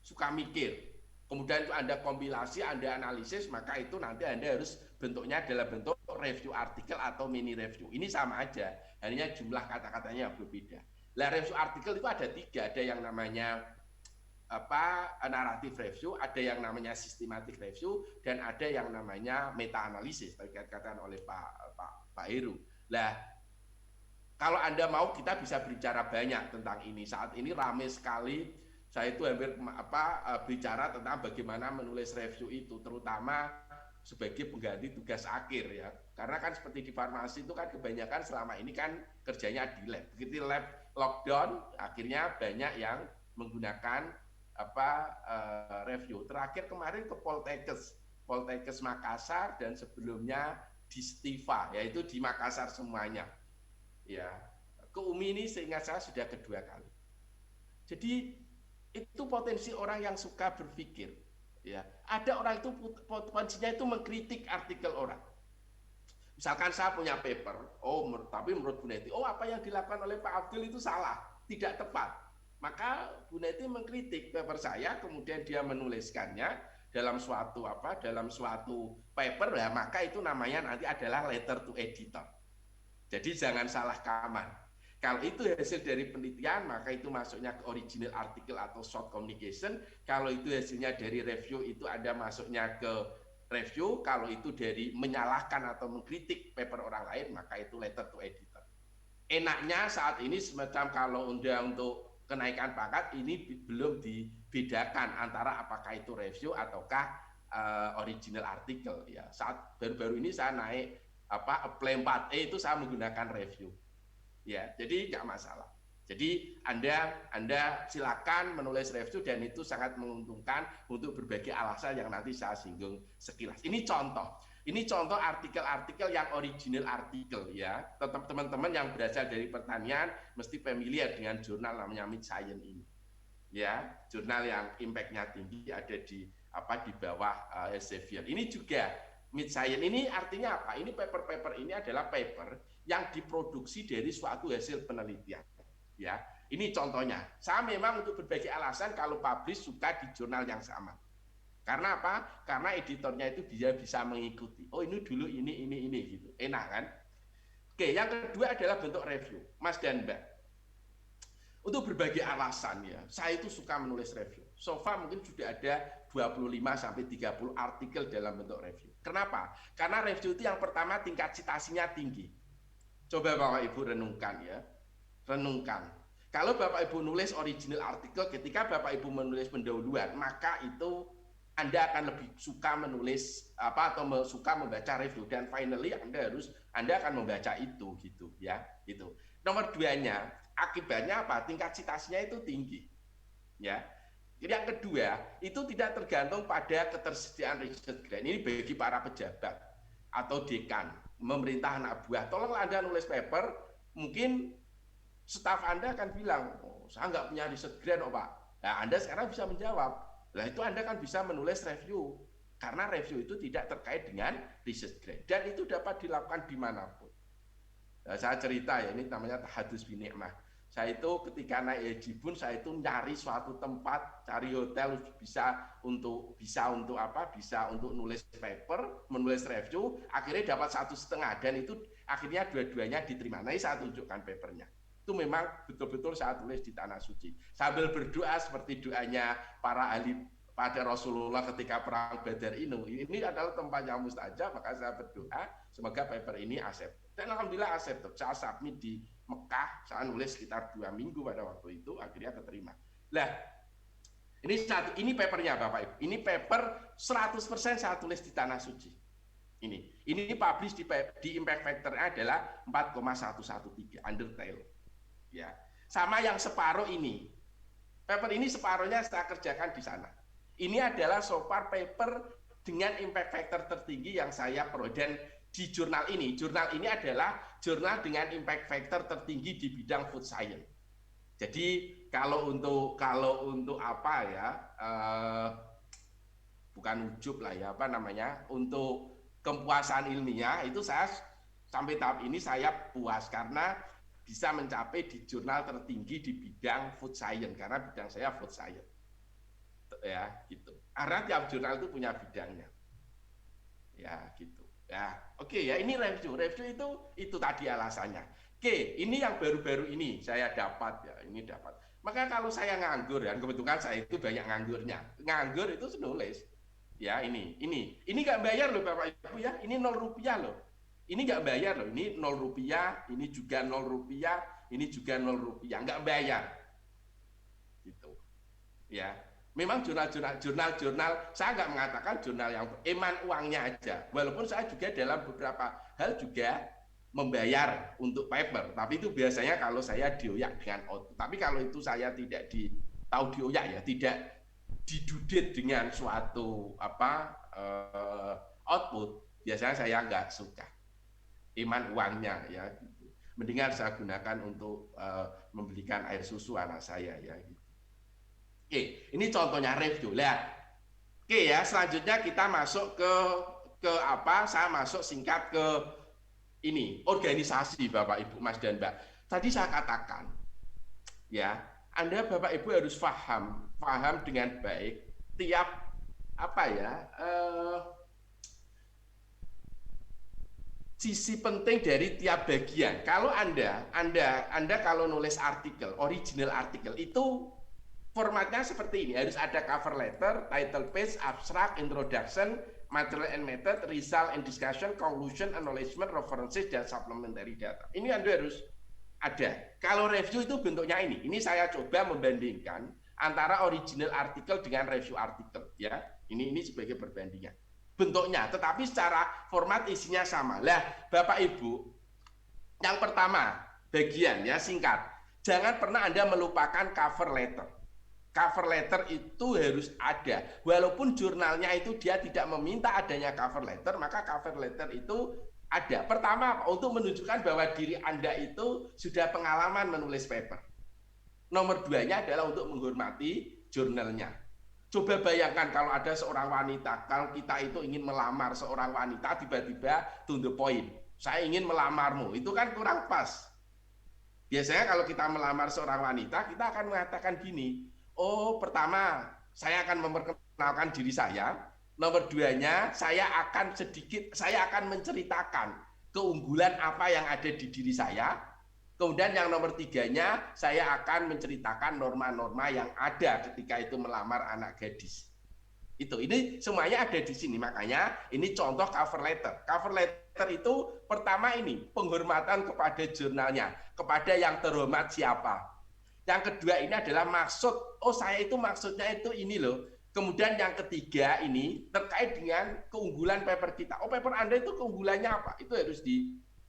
suka mikir, kemudian itu Anda kompilasi, Anda analisis, maka itu nanti Anda harus bentuknya dalam bentuk review artikel atau mini review. Ini sama aja, hanya jumlah kata-katanya yang berbeda. Nah, review artikel itu ada 3, ada yang namanya naratif review, ada yang namanya systematic review, dan ada yang namanya meta analisis, tadi dikatakan oleh Pak Heru. Nah, kalau Anda mau, kita bisa bicara banyak tentang ini. Saat ini ramai sekali, saya itu hampir bicara tentang bagaimana menulis review itu, terutama sebagai pengganti tugas akhir ya. Karena kan seperti di farmasi itu kan kebanyakan selama ini kan kerjanya di lab. Begitu lab lockdown, akhirnya banyak yang menggunakan review. Terakhir kemarin ke Poltekkes Makassar, dan sebelumnya di Stiva, yaitu di Makassar semuanya. Ya, ke UMI ini seingat saya sudah kedua kali. Jadi itu potensi orang yang suka berpikir. Ya, ada orang itu potensinya itu mengkritik artikel orang. Misalkan saya punya paper, tapi menurut Bu Neti, apa yang dilakukan oleh Pak Abdul itu salah, tidak tepat. Maka Bu Neti mengkritik paper saya, kemudian dia menuliskannya dalam suatu paper, ya, maka itu namanya nanti adalah letter to editor. Jadi jangan salah kamar. Kalau itu hasil dari penelitian, maka itu masuknya ke original article atau short communication. Kalau itu hasilnya dari review, itu Anda masuknya ke review. Kalau itu dari menyalahkan atau mengkritik paper orang lain, maka itu letter to editor. Enaknya saat ini semacam kalau untuk kenaikan pangkat, ini belum dibedakan antara apakah itu review ataukah original article. Ya, saat baru-baru ini saya naik apply 4E itu saya menggunakan review. Ya, jadi nggak masalah. Jadi Anda silakan menulis review, dan itu sangat menguntungkan untuk berbagai alasan yang nanti saya singgung sekilas. Ini contoh artikel-artikel yang original artikel ya. Tetap teman-teman yang berasal dari pertanian mesti familiar dengan jurnal namanya Mid Science ini. Ya, jurnal yang impact-nya tinggi ada di bawah Elsevier. Ini juga Mid Science ini artinya apa? Ini paper-paper ini adalah paper yang diproduksi dari suatu hasil penelitian. Ya, ini contohnya. Saya memang untuk berbagai alasan kalau publish suka di jurnal yang sama. Karena apa? Karena editornya itu dia bisa mengikuti. Oh ini dulu ini gitu. Enak kan? Oke, yang kedua adalah bentuk review, Mas dan Mbak. Untuk berbagai alasan ya, saya itu suka menulis review. So far mungkin sudah ada 25 sampai 30 artikel dalam bentuk review. Kenapa? Karena review itu yang pertama tingkat citasinya tinggi. Coba Bapak Ibu renungkan ya. Renungkan. Kalau Bapak Ibu nulis original artikel, ketika Bapak Ibu menulis pendahuluan, maka itu Anda akan lebih suka menulis atau suka membaca review, dan finally Anda akan membaca itu gitu ya. Itu. Nomor duanya, akibatnya apa? Tingkat citasinya itu tinggi. Ya. Yang kedua, itu tidak tergantung pada ketersediaan research grant. Ini bagi para pejabat atau dekan, memerintah anak buah. Tolonglah Anda nulis paper, mungkin staf Anda akan bilang, oh, saya nggak punya research grant, Pak. Nah, Anda sekarang bisa menjawab. Nah, itu Anda kan bisa menulis review. Karena review itu tidak terkait dengan research grant. Dan itu dapat dilakukan dimanapun. Nah, saya cerita ya, ini namanya tahadus binikmah. Saya itu ketika naik haji pun saya itu nyari suatu tempat, cari hotel bisa untuk nulis paper, menulis review, akhirnya dapat 1,5 dan itu akhirnya dua-duanya diterima. Nah, ini saya tunjukkan papernya. Itu memang betul-betul saya tulis di Tanah Suci. Sambil berdoa seperti doanya para ahli pada Rasulullah ketika perang Badar ini. Ini adalah tempat yang mustajab, maka saya berdoa semoga paper ini accept. Dan alhamdulillah accept. Saya submit di Mekah, saya nulis sekitar 2 minggu pada waktu itu, akhirnya keterima. Lah, ini papernya Bapak Ibu. Ini paper 100% saya tulis di Tanah Suci. Ini publish di impact factor-nya adalah 4,113 undertale. Ya. Sama yang separuh ini. Paper ini separuhnya saya kerjakan di sana. Ini adalah so far paper dengan impact factor tertinggi yang saya peroleh. Dan di jurnal ini adalah jurnal dengan impact factor tertinggi di bidang food science. Jadi kalau untuk apa ya, bukan ujub lah ya, untuk kepuasan ilmiah itu saya sampai tahap ini saya puas karena bisa mencapai di jurnal tertinggi di bidang food science, karena bidang saya food science. Ya, gitu. Karena tiap jurnal itu punya bidangnya. Ya, gitu. Ya, oke ya, ini review itu tadi alasannya. Oke, ini yang baru-baru ini saya dapat ya, ini dapat. Maka kalau saya nganggur ya, kebetulan saya itu banyak nganggurnya. Nganggur itu nulis. Ya, ini nggak bayar loh Bapak Ibu ya, ini 0 rupiah loh. Ini nggak bayar loh, ini 0 rupiah, ini juga 0 rupiah, ini juga 0 rupiah, nggak bayar. Gitu. Ya. Memang jurnal, saya nggak mengatakan jurnal yang eman uangnya aja. Walaupun saya juga dalam beberapa hal juga membayar untuk paper. Tapi itu biasanya kalau saya dioyak dengan output. Tapi kalau itu saya tidak tahu dioyak ya, tidak didudit dengan suatu output, biasanya saya nggak suka. Eman uangnya ya. Mendingan saya gunakan untuk membelikan air susu anak saya ya. Oke, ini contohnya review. Lihat. Oke ya, selanjutnya kita masuk ke apa? Saya masuk singkat ke ini, organisasi Bapak Ibu, Mas dan Mbak. Tadi saya katakan ya, Anda Bapak Ibu harus paham dengan baik tiap sisi penting dari tiap bagian. Kalau Anda kalau nulis artikel, original artikel itu formatnya seperti ini, harus ada cover letter, title page, abstract, introduction, material and method, result and discussion, conclusion, acknowledgement, references, dan supplementary data. Ini Anda harus ada. Kalau review itu bentuknya ini. Ini saya coba membandingkan antara original artikel dengan review artikel. Ya, ini sebagai perbandingan. Bentuknya, tetapi secara format isinya sama. Lah, Bapak Ibu, yang pertama, bagian ya singkat. Jangan pernah Anda melupakan cover letter. Cover letter itu harus ada. Walaupun jurnalnya itu dia tidak meminta adanya cover letter, maka cover letter itu ada. Pertama, untuk menunjukkan bahwa diri Anda itu sudah pengalaman menulis paper. Nomor 2-nya adalah untuk menghormati jurnalnya. Coba bayangkan kalau ada seorang wanita, kalau kita itu ingin melamar seorang wanita, tiba-tiba to the point, saya ingin melamarmu, itu kan kurang pas. Biasanya kalau kita melamar seorang wanita, kita akan mengatakan gini, oh pertama, saya akan memperkenalkan diri saya, nomor duanya, saya akan menceritakan keunggulan apa yang ada di diri saya. Kemudian yang nomor tiganya, saya akan menceritakan norma-norma yang ada ketika itu melamar anak gadis. Ini semuanya ada di sini, makanya ini contoh cover letter. Cover letter itu pertama ini penghormatan kepada jurnalnya, kepada yang terhormat siapa. Yang kedua ini adalah maksud, oh saya itu maksudnya itu ini loh. Kemudian yang ketiga ini terkait dengan keunggulan paper kita. Oh paper Anda itu keunggulannya apa? Itu harus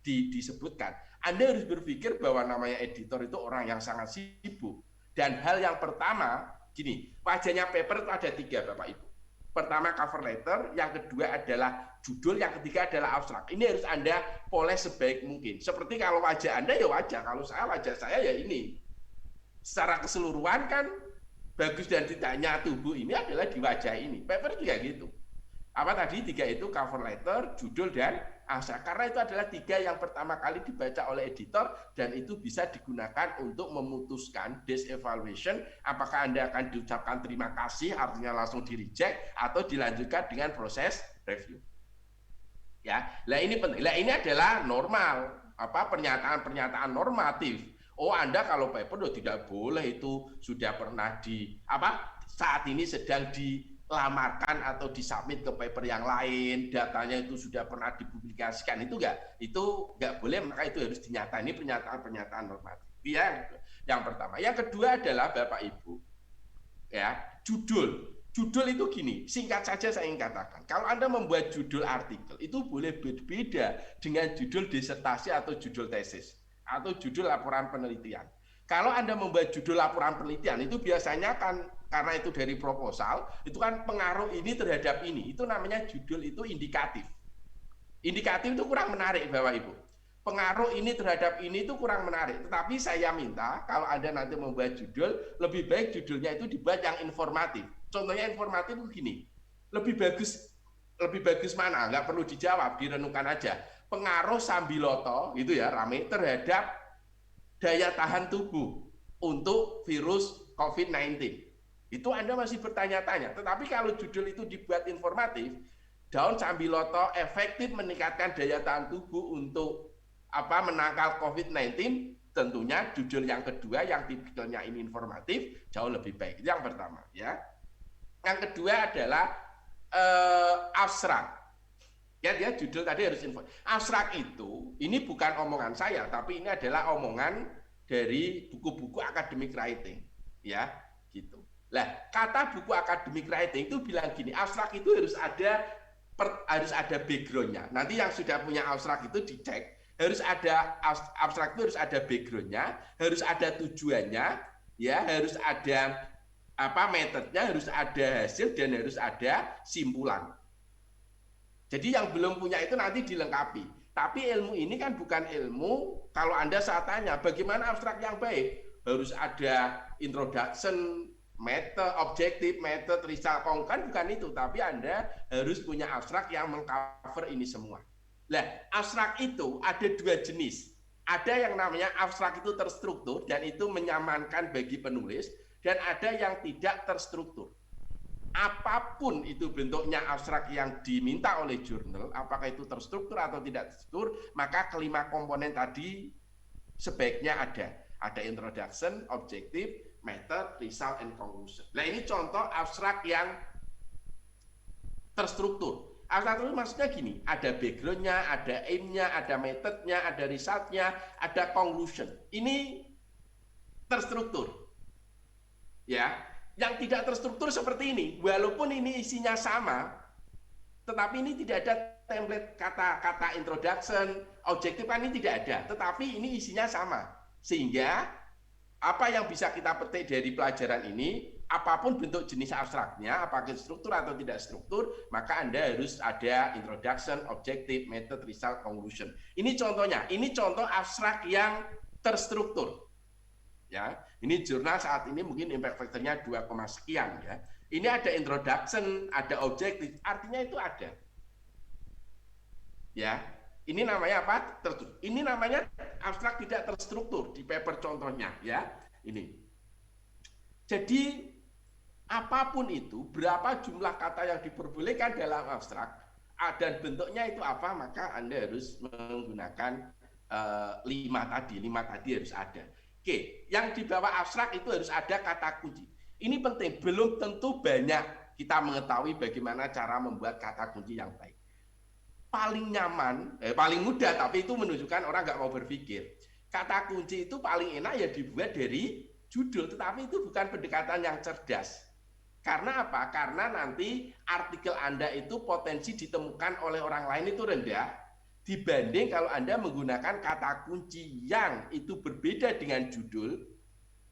disebutkan. Anda harus berpikir bahwa namanya editor itu orang yang sangat sibuk. Dan hal yang pertama, gini, wajahnya paper itu ada 3 Bapak Ibu. Pertama cover letter, yang kedua adalah judul, yang ketiga adalah abstrak. Ini harus Anda poles sebaik mungkin. Seperti kalau wajah Anda ya wajah, kalau wajah saya ya ini. Secara keseluruhan kan bagus dan tidaknya tubuh ini adalah di wajah ini. Paper juga gitu. Apa tadi 3 itu cover letter, judul, dan abstrak. Karena itu adalah 3 yang pertama kali dibaca oleh editor dan itu bisa digunakan untuk memutuskan disevaluation, apakah Anda akan diucapkan terima kasih, artinya langsung di reject, atau dilanjutkan dengan proses review. Ya, lah ini penting. Lah ini adalah normal, pernyataan normatif. Oh Anda kalau paper tidak boleh, itu sudah pernah saat ini sedang dilamarkan atau disubmit ke paper yang lain, datanya itu sudah pernah dipublikasikan, itu nggak boleh, maka itu harus dinyatakan. Ini pernyataan normatif. Ya, yang pertama. Yang kedua adalah Bapak Ibu, ya judul. Judul itu gini, singkat saja saya ingin katakan, kalau Anda membuat judul artikel itu boleh berbeda dengan judul disertasi atau judul tesis atau judul laporan penelitian. Kalau Anda membuat judul laporan penelitian itu biasanya kan karena itu dari proposal, itu kan pengaruh ini terhadap ini. Itu namanya judul itu indikatif. Indikatif itu kurang menarik Bapak Ibu. Pengaruh ini terhadap ini itu kurang menarik. Tetapi saya minta kalau Anda nanti membuat judul, lebih baik judulnya itu dibuat yang informatif. Contohnya informatif begini. Lebih bagus mana? Nggak perlu dijawab, direnungkan aja. Pengaruh Sambiloto gitu ya, rame terhadap daya tahan tubuh untuk virus COVID-19. Itu Anda masih bertanya-tanya. Tetapi kalau judul itu dibuat informatif, daun Sambiloto efektif meningkatkan daya tahan tubuh untuk menangkal COVID-19, tentunya judul yang kedua yang tipikalnya ini informatif jauh lebih baik. Itu yang pertama, ya. Yang kedua adalah abstrak. Ya, dia judul tadi harus info. Abstrak itu ini bukan omongan saya, tapi ini adalah omongan dari buku-buku academic writing, ya, gitu. Lah, kata buku academic writing itu bilang gini, abstrak itu harus ada backgroundnya. Nanti yang sudah punya abstrak itu dicek, harus ada abstrak itu harus ada backgroundnya, harus ada tujuannya, ya, harus ada metodenya, harus ada hasil dan harus ada simpulan. Jadi yang belum punya itu nanti dilengkapi. Tapi ilmu ini kan bukan ilmu, kalau Anda saat tanya bagaimana abstrak yang baik, harus ada introduction, method, objective, method, result, kan bukan itu. Tapi Anda harus punya abstrak yang mengcover ini semua. Nah, abstrak itu ada 2 jenis. Ada yang namanya abstrak itu terstruktur dan itu menyamankan bagi penulis, dan ada yang tidak terstruktur. Apapun itu bentuknya abstrak yang diminta oleh jurnal, apakah itu terstruktur atau tidak terstruktur, maka kelima komponen tadi sebaiknya ada. Ada introduction, objective, method, result, and conclusion. Nah ini contoh abstrak yang terstruktur. Abstrak itu maksudnya gini, ada background-nya, ada aim-nya, ada metodnya, ada result-nya, ada conclusion. Ini terstruktur. Ya. Yang tidak terstruktur seperti ini, walaupun ini isinya sama, tetapi ini tidak ada template kata-kata introduction, objektif kan ini tidak ada, tetapi ini isinya sama. Sehingga apa yang bisa kita petik dari pelajaran ini, apapun bentuk jenis abstraknya, apakah struktur atau tidak struktur, maka Anda harus ada introduction, objektif, method, result, conclusion. Ini contohnya, ini contoh abstrak yang terstruktur. Ya, ini jurnal saat ini mungkin impact factor-nya 2, sekian ya. Ini ada introduction, ada objektif, artinya itu ada. Ya, ini namanya apa? Ini namanya abstrak tidak terstruktur di paper contohnya, ya. Ini. Jadi apapun itu, berapa jumlah kata yang diperbolehkan dalam abstrak dan bentuknya itu apa, maka Anda harus menggunakan 5 tadi harus ada. Oke, yang di bawah abstrak itu harus ada kata kunci. Ini penting, belum tentu banyak kita mengetahui bagaimana cara membuat kata kunci yang baik. Paling nyaman, paling mudah, tapi itu menunjukkan orang nggak mau berpikir. Kata kunci itu paling enak ya dibuat dari judul, tetapi itu bukan pendekatan yang cerdas. Karena apa? Karena nanti artikel Anda itu potensi ditemukan oleh orang lain itu rendah, dibanding kalau Anda menggunakan kata kunci yang itu berbeda dengan judul,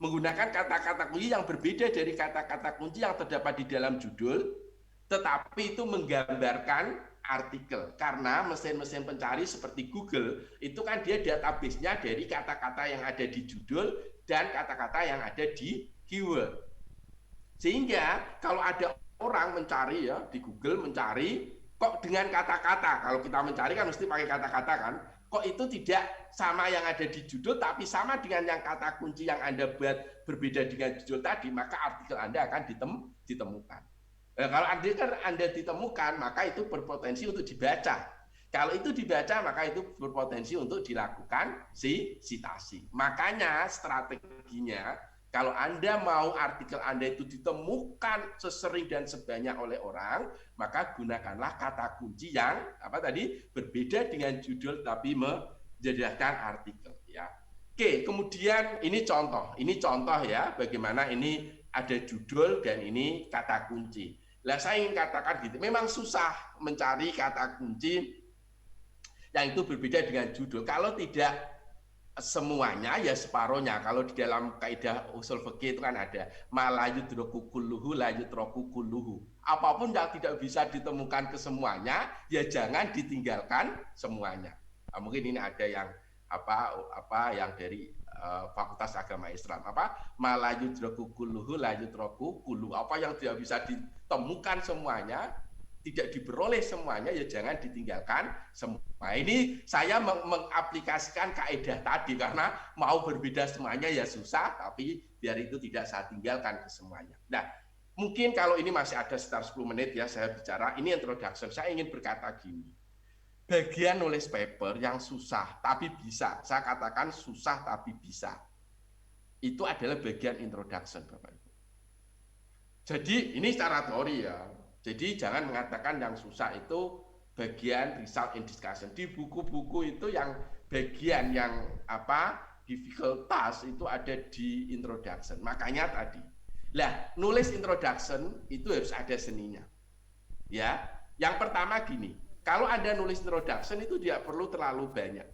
menggunakan kata-kata kunci yang berbeda dari kata-kata kunci yang terdapat di dalam judul, tetapi itu menggambarkan artikel. Karena mesin-mesin pencari seperti Google, itu kan dia database-nya dari kata-kata yang ada di judul dan kata-kata yang ada di keyword. Sehingga kalau ada orang mencari ya di Google mencari kok dengan kata-kata, kalau kita mencari kan mesti pakai kata-kata kan, kok itu tidak sama yang ada di judul tapi sama dengan yang kata kunci yang Anda buat berbeda dengan judul tadi, maka artikel Anda akan ditemukan. Nah, kalau Anda ditemukan, maka itu berpotensi untuk dibaca. Kalau itu dibaca, maka itu berpotensi untuk dilakukan sitasi. Makanya strateginya, kalau Anda mau artikel Anda itu ditemukan sesering dan sebanyak oleh orang, maka gunakanlah kata kunci yang berbeda dengan judul tapi menjadikan artikel. Ya. Oke, kemudian ini contoh ya, bagaimana ini ada judul dan ini kata kunci. Lah saya ingin katakan gitu, memang susah mencari kata kunci yang itu berbeda dengan judul. Kalau tidak semuanya ya separohnya. Kalau di dalam kaidah usul fikih itu kan ada ma la yudraku kulluhu la yutraku kulluhu. Apapun yang tidak bisa ditemukan kesemuanya, ya jangan ditinggalkan semuanya. Nah, mungkin ini ada yang yang dari Fakultas Agama Islam ma la yudraku kulluhu la yutraku kulluhu. Apa yang tidak bisa ditemukan semuanya, tidak diperoleh semuanya, ya jangan ditinggalkan semua. Nah, ini saya mengaplikasikan kaidah tadi karena mau berbeda semuanya ya susah, tapi biar itu tidak saya tinggalkan ke semuanya. Nah, mungkin kalau ini masih ada sekitar 10 menit ya saya bicara, ini introduction. Saya ingin berkata gini, bagian nulis paper yang susah tapi bisa, saya katakan susah tapi bisa, itu adalah bagian introduction, Bapak Ibu. Jadi ini secara teori ya. Jadi jangan mengatakan yang susah itu bagian result in discussion. Di buku-buku itu yang bagian yang difficult task itu ada di introduction. Makanya tadi. Lah, nulis introduction itu harus ada seninya. Ya. Yang pertama gini, kalau Anda nulis introduction itu tidak perlu terlalu banyak.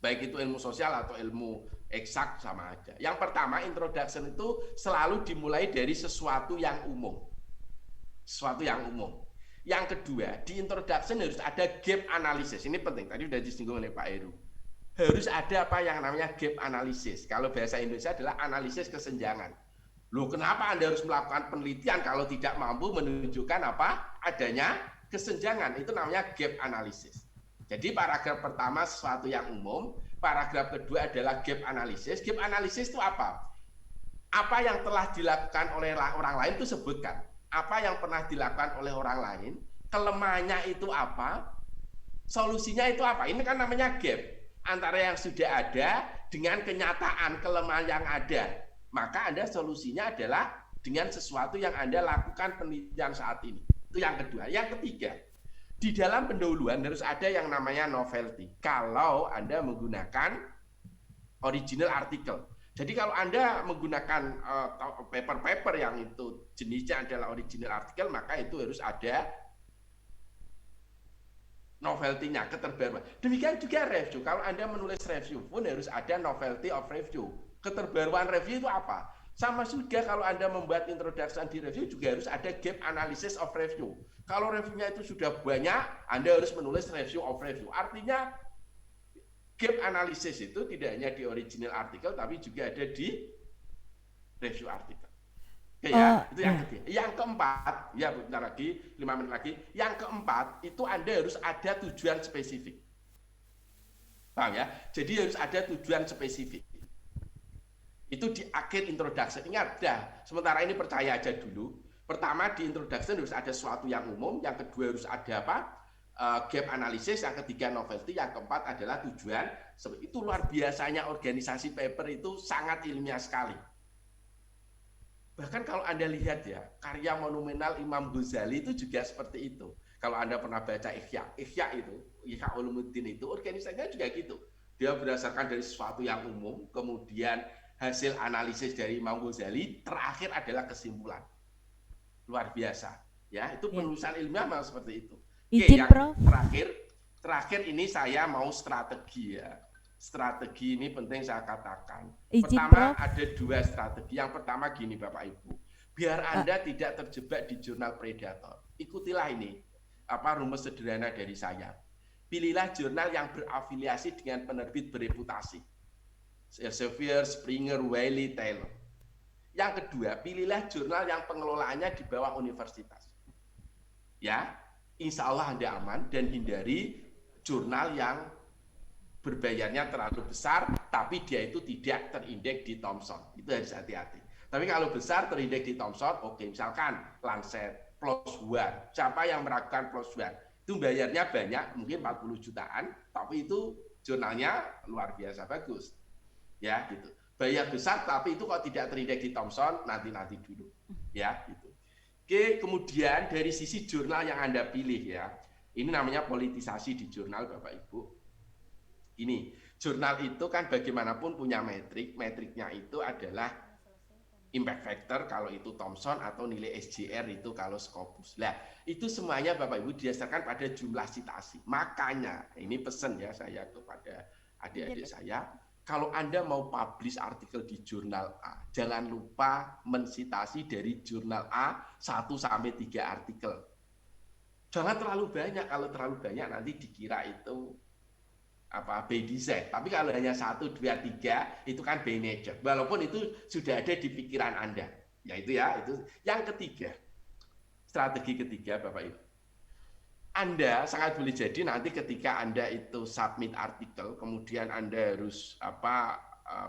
Baik itu ilmu sosial atau ilmu eksak sama aja. Yang pertama, introduction itu selalu dimulai dari sesuatu yang umum. Sesuatu yang umum. Yang kedua, di introduction harus ada gap analysis. Ini penting, tadi sudah disinggung oleh Pak Heru. Harus ada apa yang namanya gap analysis. Kalau bahasa Indonesia adalah analisis kesenjangan. Loh, kenapa Anda harus melakukan penelitian kalau tidak mampu menunjukkan adanya kesenjangan? Itu namanya gap analysis. Jadi paragraf pertama sesuatu yang umum, paragraf kedua adalah gap analysis. Gap analysis itu apa? Apa yang telah dilakukan oleh orang lain itu sebutkan. Apa yang pernah dilakukan oleh orang lain, kelemahannya itu apa, solusinya itu apa. Ini kan namanya gap antara yang sudah ada dengan kenyataan kelemahan yang ada. Maka Anda solusinya adalah dengan sesuatu yang Anda lakukan penelitian saat ini. Itu yang kedua. Yang ketiga, di dalam pendahuluan harus ada yang namanya novelty. Kalau Anda menggunakan original article. Jadi kalau Anda menggunakan paper-paper yang itu jenisnya adalah original artikel, maka itu harus ada novelty-nya, keterbaruan. Demikian juga review. Kalau Anda menulis review pun harus ada novelty of review. Keterbaruan review itu apa? Sama juga kalau Anda membuat introduction di review juga harus ada gap analysis of review. Kalau reviewnya itu sudah banyak, Anda harus menulis review of review. Artinya gap analysis itu tidak hanya di original artikel, tapi juga ada di review artikel. Oke ya, itu yang ya. ketiga. Yang keempat, ya bentar lagi, 5 menit lagi. Yang keempat, itu Anda harus ada tujuan spesifik. Paham ya? Jadi harus ada tujuan spesifik. Itu di akhir introduction. Ingat dah, sementara ini percaya aja dulu. Pertama di introduction harus ada sesuatu yang umum, yang kedua harus ada apa? Gap analisis, yang ketiga novelty, yang keempat adalah tujuan. Itu luar biasanya organisasi paper itu sangat ilmiah sekali. Bahkan kalau Anda lihat ya, karya monumental Imam Ghazali itu juga seperti itu. Kalau Anda pernah baca Ihya Ulumuddin itu organisasinya juga gitu. Dia berdasarkan dari sesuatu yang umum, kemudian hasil analisis dari Imam Ghazali, terakhir adalah kesimpulan. Luar biasa. Ya, itu penulisan ilmiah memang seperti itu. Izin, yang Prof. Terakhir ini saya mau strategi ya. Strategi ini penting saya katakan. Izin, Pertama, Prof. ada 2 strategi. Yang pertama gini Bapak Ibu, biar Anda tidak terjebak di jurnal predator. Ikutilah ini, rumus sederhana dari saya. Pilihlah jurnal yang berafiliasi dengan penerbit bereputasi. Elsevier, Springer, Wiley, Taylor. Yang kedua, pilihlah jurnal yang pengelolaannya di bawah universitas. Ya, insya Allah Anda aman, dan hindari jurnal yang berbayarnya terlalu besar, tapi dia itu tidak terindeks di Thomson. Itu harus hati-hati. Tapi kalau besar terindeks di Thomson, oke, misalkan Lancet, PLOS ONE. Siapa yang meragukan PLOS ONE? Itu bayarnya banyak, mungkin 40 jutaan, tapi itu jurnalnya luar biasa bagus. Ya, gitu. Bayar besar, tapi itu kok tidak terindeks di Thomson, nanti dulu. Ya, gitu. Oke, kemudian dari sisi jurnal yang Anda pilih ya, ini namanya politisasi di jurnal Bapak Ibu. Ini, jurnal itu kan bagaimanapun punya metriknya itu adalah impact factor kalau itu Thomson atau nilai SJR itu kalau Scopus. Nah, itu semuanya Bapak Ibu didasarkan pada jumlah citasi. Makanya, ini pesan ya saya kepada adik-adik saya, kalau Anda mau publish artikel di jurnal A, jangan lupa mensitasi dari jurnal A 1-3 artikel. Jangan terlalu banyak, kalau terlalu banyak nanti dikira itu by design. Tapi kalau hanya 1, 2, 3 itu kan by nature. Walaupun itu sudah ada di pikiran Anda. Ya itu ya, itu. Yang ketiga, strategi ketiga Bapak Ibu. Anda sangat boleh jadi nanti ketika Anda itu submit artikel, kemudian Anda harus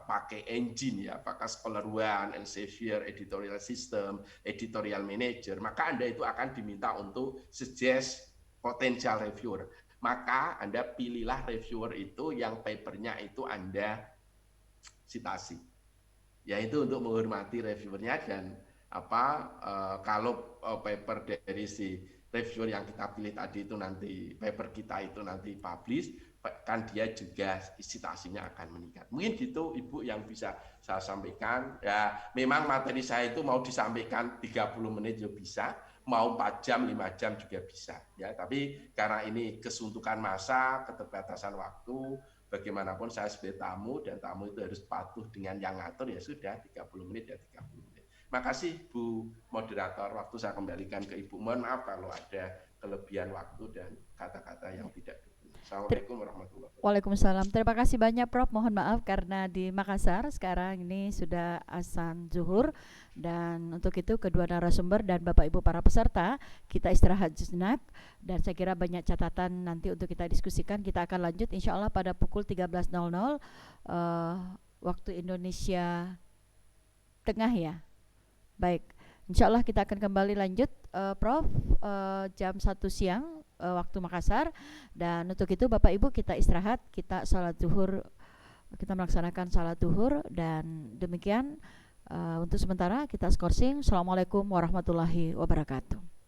pakai engine ya, apakah ScholarOne, Elsevier, editorial system, editorial manager, maka Anda itu akan diminta untuk suggest potential reviewer. Maka Anda pilihlah reviewer itu yang papernya itu Anda citasi. Yaitu untuk menghormati reviewernya dan kalau paper dari si reviewer yang kita pilih tadi itu nanti, paper kita itu nanti publish, kan dia juga citasinya akan meningkat. Mungkin gitu Ibu yang bisa saya sampaikan. Ya, memang materi saya itu mau disampaikan 30 menit juga bisa, mau 4 jam, 5 jam juga bisa. Ya, tapi karena ini kesuntukan masa, keterbatasan waktu, bagaimanapun saya sebagai tamu, dan tamu itu harus patuh dengan yang ngatur, ya sudah 30 menit ya 30 menit. Makasih Bu Moderator, waktu saya kembalikan ke Ibu. Mohon maaf kalau ada kelebihan waktu dan kata-kata yang tidak betul. Assalamualaikum warahmatullahi wabarakatuh. Waalaikumsalam. Terima kasih banyak Prof. Mohon maaf karena di Makassar sekarang ini sudah azan zuhur, dan untuk itu kedua narasumber dan Bapak Ibu para peserta kita istirahat sejenak, dan saya kira banyak catatan nanti untuk kita diskusikan. Kita akan lanjut insya Allah pada pukul 13.00 waktu Indonesia Tengah ya. Baik, insya Allah kita akan kembali lanjut Prof jam 1 siang waktu Makassar, dan untuk itu Bapak Ibu kita istirahat, kita salat zuhur, kita melaksanakan salat zuhur, dan demikian untuk sementara kita skorsing. Assalamualaikum warahmatullahi wabarakatuh.